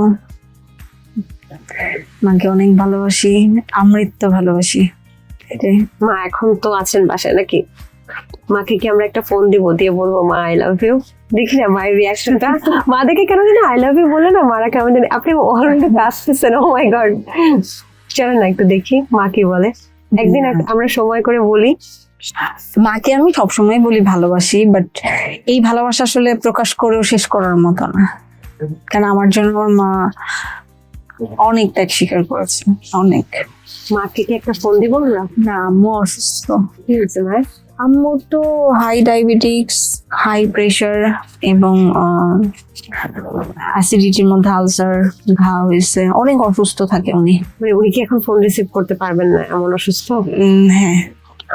[SPEAKER 2] মাকে অনেক ভালোবাসি, আমৃত্য ভালোবাসি। এটাই।
[SPEAKER 1] মা এখন তো আছেন বাসায় নাকি? মাকে কি আমরা একটা ফোন দিয়ে বলবো মা আই লাভ ইউ? দেখি না মায়ের রিয়াকশনটা। মা দেখে কেন যেন আই লাভ ইউ বলে না, মারা কেমন জানি। আপনি অলরেডি কাঁদতেছেন, ও মাই গড। চলেন না একটু দেখি মা কি বলে। একদিন আমরা সময় করে বলি।
[SPEAKER 2] মাকে আমি সবসময় বলি ভালোবাসি, বাট এই ভালোবাসা আসলে প্রকাশ করেও শেষ করার মতো না, কারণ আমার জন্য আমার মা অনেক ত্যাগ স্বীকার করেছে, অনেক।
[SPEAKER 1] মাকে কি একটা ফোন দিব আমরা?
[SPEAKER 2] না, আম্মু অসুস্থ।
[SPEAKER 1] কি হয়েছে মায়ের?
[SPEAKER 2] আম্মু তো হাই ডায়াবেটিক্স, হাই প্রেশার এবং অ্যাসিডিটির মধ্যে আলসার, ঘা হয়েছে, অনেক অসুস্থ থাকে উনি।
[SPEAKER 1] মানে উনি কি এখন ফোন রিসিভ করতে পারবেন না, এমন অসুস্থ?
[SPEAKER 2] হ্যাঁ।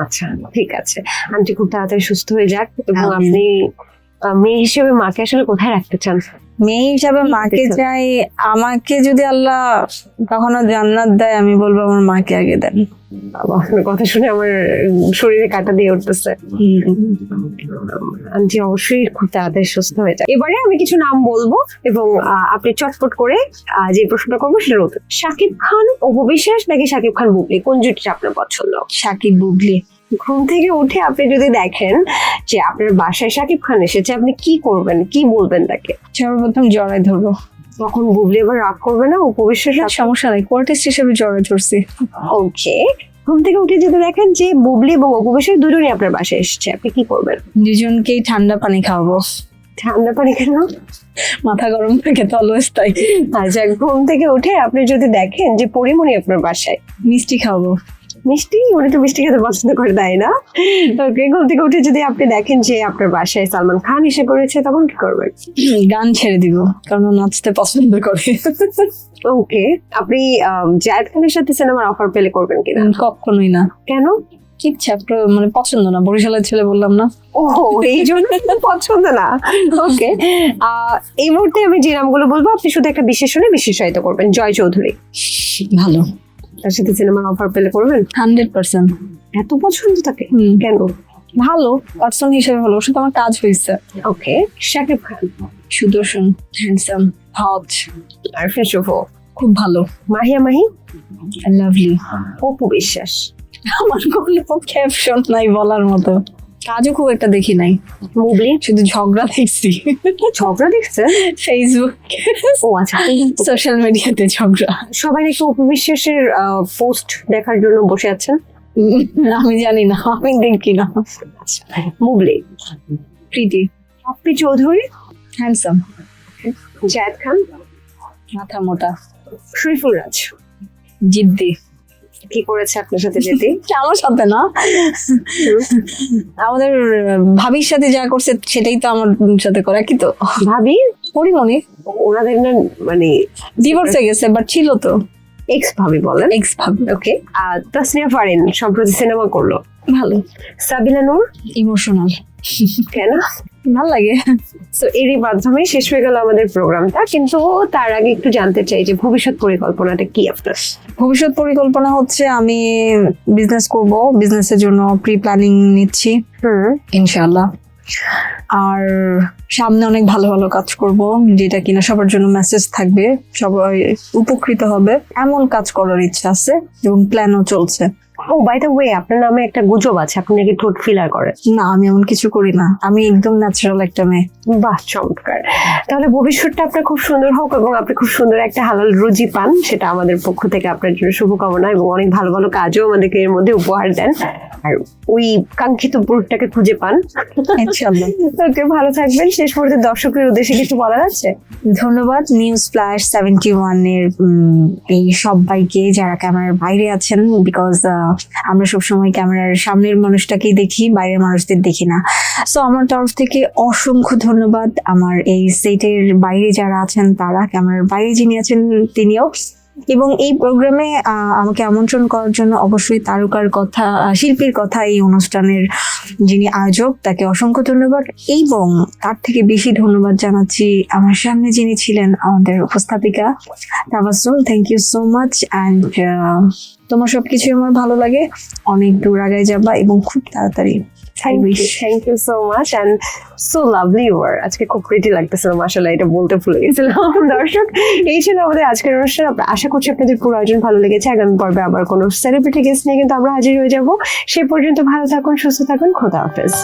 [SPEAKER 1] আচ্ছা, ঠিক আছে। আন্টি খুব তাড়াতাড়ি সুস্থ হয়ে যাক। এবং
[SPEAKER 2] আমিন।
[SPEAKER 1] আপনি মেয়ে হিসেবে মাকে আসলে কোথায় রাখতে চান?
[SPEAKER 2] মেয়ে হিসাবে মাকে চাই। আমাকে যদি আল্লাহ কখনো জান্নাত দেয়, আমি বলবো আমার মাকে আগে দেন।
[SPEAKER 1] বাবা, আপনার কথা শুনে আমার শরীরে কাঁটা দিয়ে উঠতেছে। আন্টি অবশ্যই খুব তাড়াতাড়ি সুস্থ হয়ে যায়। এবারে আমি কিছু নাম বলবো এবং আপনি চটপট করে যে প্রশ্নটা করবো সেটার উত্তর। শাকিব খান, অপু বিশ্বাস নাকি শাকিব খান বুবলি, কোন জুটিটা আপনার পছন্দ?
[SPEAKER 2] সাকিব বুবলি।
[SPEAKER 1] ঘুম থেকে উঠে আপনি যদি দেখেন যে আপনার বাসায় শাকিব খান এসেছে, আপনি কি করবেন, কি বলবেন তাকে?
[SPEAKER 2] সর্বপ্রথম জড়াই ধরবো।
[SPEAKER 1] তখন বুবলি এবার রাগ করবে না? উপবিশ্বাস
[SPEAKER 2] সমস্যা নাই, কোয়ার্টিস্ট হিসেবে জড়াই ধরছি।
[SPEAKER 1] ওকে, ঘুম থেকে উঠে যদি দেখেন যে বুবলি এবং উপবিশ্বাস দুজনই আপনার বাসায় এসেছে, আপনি কি করবেন?
[SPEAKER 2] দুজনকেই ঠান্ডা পানি খাওয়াবো।
[SPEAKER 1] ঠান্ডা পানি কেন?
[SPEAKER 2] মাথা গরম থাকে তো অলওয়েজ তাই।
[SPEAKER 1] আচ্ছা, ঘুম থেকে উঠে আপনি যদি দেখেন যে পরিমণি আপনার বাসায়,
[SPEAKER 2] মিষ্টি খাওয়াবো।
[SPEAKER 1] মিষ্টি? উনি তো মিষ্টি খেতে পছন্দ করে, তাই না? ওকে, ঘুম থেকে উঠে যদি আপনি দেখেন যে আপনার বাসায় সালমান খান এসে করেছে, তখন কি করবেন?
[SPEAKER 2] গান ছেড়ে দিব, কারণ ও নাচতে পছন্দ করে।
[SPEAKER 1] ওকে, আপনি জায়েদ খানের সাথে সিনেমার অফার পেলে করবেন কিনা?
[SPEAKER 2] কখনোই না।
[SPEAKER 1] কেন?
[SPEAKER 2] ইচ্ছা মানে পছন্দ না, বরিশালের ছেলে বললাম না।
[SPEAKER 1] ও, এই জন্য পছন্দ না। ওকে, এই মুহূর্তে আমি যে নামগুলো বলবো আপনি শুধু একটা বিশেষণে বিশেষায়িত করবেন। জয় চৌধুরী,
[SPEAKER 2] ভালো।
[SPEAKER 1] তার সাথে সিনেমার অফার পেলে করবেন?
[SPEAKER 2] 100%।
[SPEAKER 1] এত পছন্দ তাকে? কেন?
[SPEAKER 2] ভালো পার্সন হিসেবে ভালো, ওর সাথে আমার কাজ হয়েছে।
[SPEAKER 1] ওকে, শাকিব খান,
[SPEAKER 2] সুদর্শন, হ্যান্ডসাম, হট,
[SPEAKER 1] আরফিন শুভ,
[SPEAKER 2] খুব ভালো।
[SPEAKER 1] মাহিয়া মাহি,
[SPEAKER 2] লাভলি।
[SPEAKER 1] অপু বিশ্বাস।
[SPEAKER 2] আমার কোনো ক্যাপশন নাই বলার মতো। কাজও খুব একটা দেখি নাই,
[SPEAKER 1] মুবলি,
[SPEAKER 2] শুধু ঝগড়া দেখছি।
[SPEAKER 1] ঝগড়া দেখছেন?
[SPEAKER 2] ফেসবুক,
[SPEAKER 1] ও আচ্ছা,
[SPEAKER 2] সোশ্যাল মিডিয়াতে ঝগড়া।
[SPEAKER 1] সবাই নাকি অপু বিশ্বাসের পোস্ট দেখার জন্য বসে আছেন।
[SPEAKER 2] আমি জানি না, আমি দেখি না।
[SPEAKER 1] মুবলি,
[SPEAKER 2] pretty,
[SPEAKER 1] poppy Chowdhury,
[SPEAKER 2] handsome,
[SPEAKER 1] Zayed Khan,
[SPEAKER 2] মাথা মোটা,
[SPEAKER 1] শরীফুল রাজ।
[SPEAKER 2] জিদ্দি।
[SPEAKER 1] কি করেছে আপনার সাথে যেতে?
[SPEAKER 2] আমার সাথে না, আমাদের ভাবির সাথে যা করছে সেটাই তো আমার সাথে করা, কি তো
[SPEAKER 1] ভাবি
[SPEAKER 2] পরিমণি
[SPEAKER 1] ওনাদের না মানে
[SPEAKER 2] ডিভোর্স হয়ে গেছে, বাট ছিল তো
[SPEAKER 1] এক্স ভাবি বলেন।
[SPEAKER 2] এক্স ভাবি।
[SPEAKER 1] ওকে, আর তাসনিয়া ফারিন সম্প্রতি সিনেমা করলো,
[SPEAKER 2] ভালো।
[SPEAKER 1] সাবিনা নূর,
[SPEAKER 2] ইমোশনাল।
[SPEAKER 1] কেন?
[SPEAKER 2] ভাল লাগে।
[SPEAKER 1] তো এরই মাধ্যমে শেষ হয়ে গেল আমাদের প্রোগ্রামটা, কিন্তু তার আগে একটু জানতে চাই যে ভবিষ্যৎ পরিকল্পনাটা কি আপনার?
[SPEAKER 2] ভবিষ্যৎ পরিকল্পনা হচ্ছে আমি বিজনেস করব, বিজনেসের জন্য প্রি প্ল্যানিং নিচ্ছি ইনশাআল্লাহ। আর সামনে অনেক ভালো ভালো কাজ করব, যেটা কিনা সবার জন্য মেসেজ থাকবে, সবাই উপকৃত হবে, এমন কাজ করার ইচ্ছা আছে এবং প্ল্যানও চলছে।
[SPEAKER 1] ও বাই দ্য ওয়ে, আপনার নামে একটা গুজব আছে আপনি নাকি ঠোঁট ফিলার করেন।
[SPEAKER 2] না, আমি এমন কিছু করি না, আমি একদম ন্যাচারাল একটা মেয়ে।
[SPEAKER 1] বাহ, চমৎকার। তাহলে ভবিষ্যৎটা আপনার খুব সুন্দর হোক এবং আপনি খুব সুন্দর একটা হালাল রুজি পান, সেটা আমাদের পক্ষ থেকে আপনার জন্য শুভকামনা, এবং অনেক ভালো ভালো কাজও আমাদেরকে এর মধ্যে উপহার দেন, আর ওই কাঙ্ক্ষিত পুরুষটাকে খুঁজে পান
[SPEAKER 2] ইনশাআল্লাহ।
[SPEAKER 1] ওকে, ভালো থাকবেন। শেষ পর্যন্ত দর্শকের উদ্দেশ্যে কিছু বলার আছে?
[SPEAKER 2] ধন্যবাদ নিউজ ফ্ল্যাশ 71 এর এই সবাইকে যারা ক্যামেরার বাইরে আছেন, বিকজ আমরা সবসময় ক্যামেরার সামনের মানুষটাকেই দেখি, বাইরের মানুষদের দেখি না। সো আমার তরফ থেকে অসংখ্য ধন্যবাদ। আমার এই সেটের বাইরে যারা আছেন তারা, ক্যামেরার বাইরে যিনি আছেন তিনিও, এবং এই প্রোগ্রামে আমাকে আমন্ত্রণ করার জন্য অবশ্যই তারকার কথা, শিল্পীর কথা, এই অনুষ্ঠানের যিনি আয়োজক তাকে অসংখ্য ধন্যবাদ, এবং তার থেকে বেশি ধন্যবাদ জানাচ্ছি আমার সামনে যিনি ছিলেন আমাদের উপস্থাপিকা Tabassum. Thank you so much. And তোমার সবকিছু আমার ভালো লাগে, অনেক দূর আগায় যাবা এবং খুব তাড়াতাড়ি।
[SPEAKER 1] Thank you so much and so lovely you are. আজকে খুব প্রিটি লাগতেছিল, মাশাআল্লাহ, এটা বলতে ভুলে গেছিলাম। দর্শক, এই ছিল আমাদের আজকের অনুষ্ঠান। আশা করছি আপনাদের পুরো আয়োজন ভালো লেগেছে। আগামী পর্বে আবার কোনো সেলিব্রিটি গেস্ট নিয়ে কিন্তু আমরা হাজির হয়ে যাব। সে পর্যন্ত ভালো থাকুন, সুস্থ থাকুন, খোদা হাফেজ।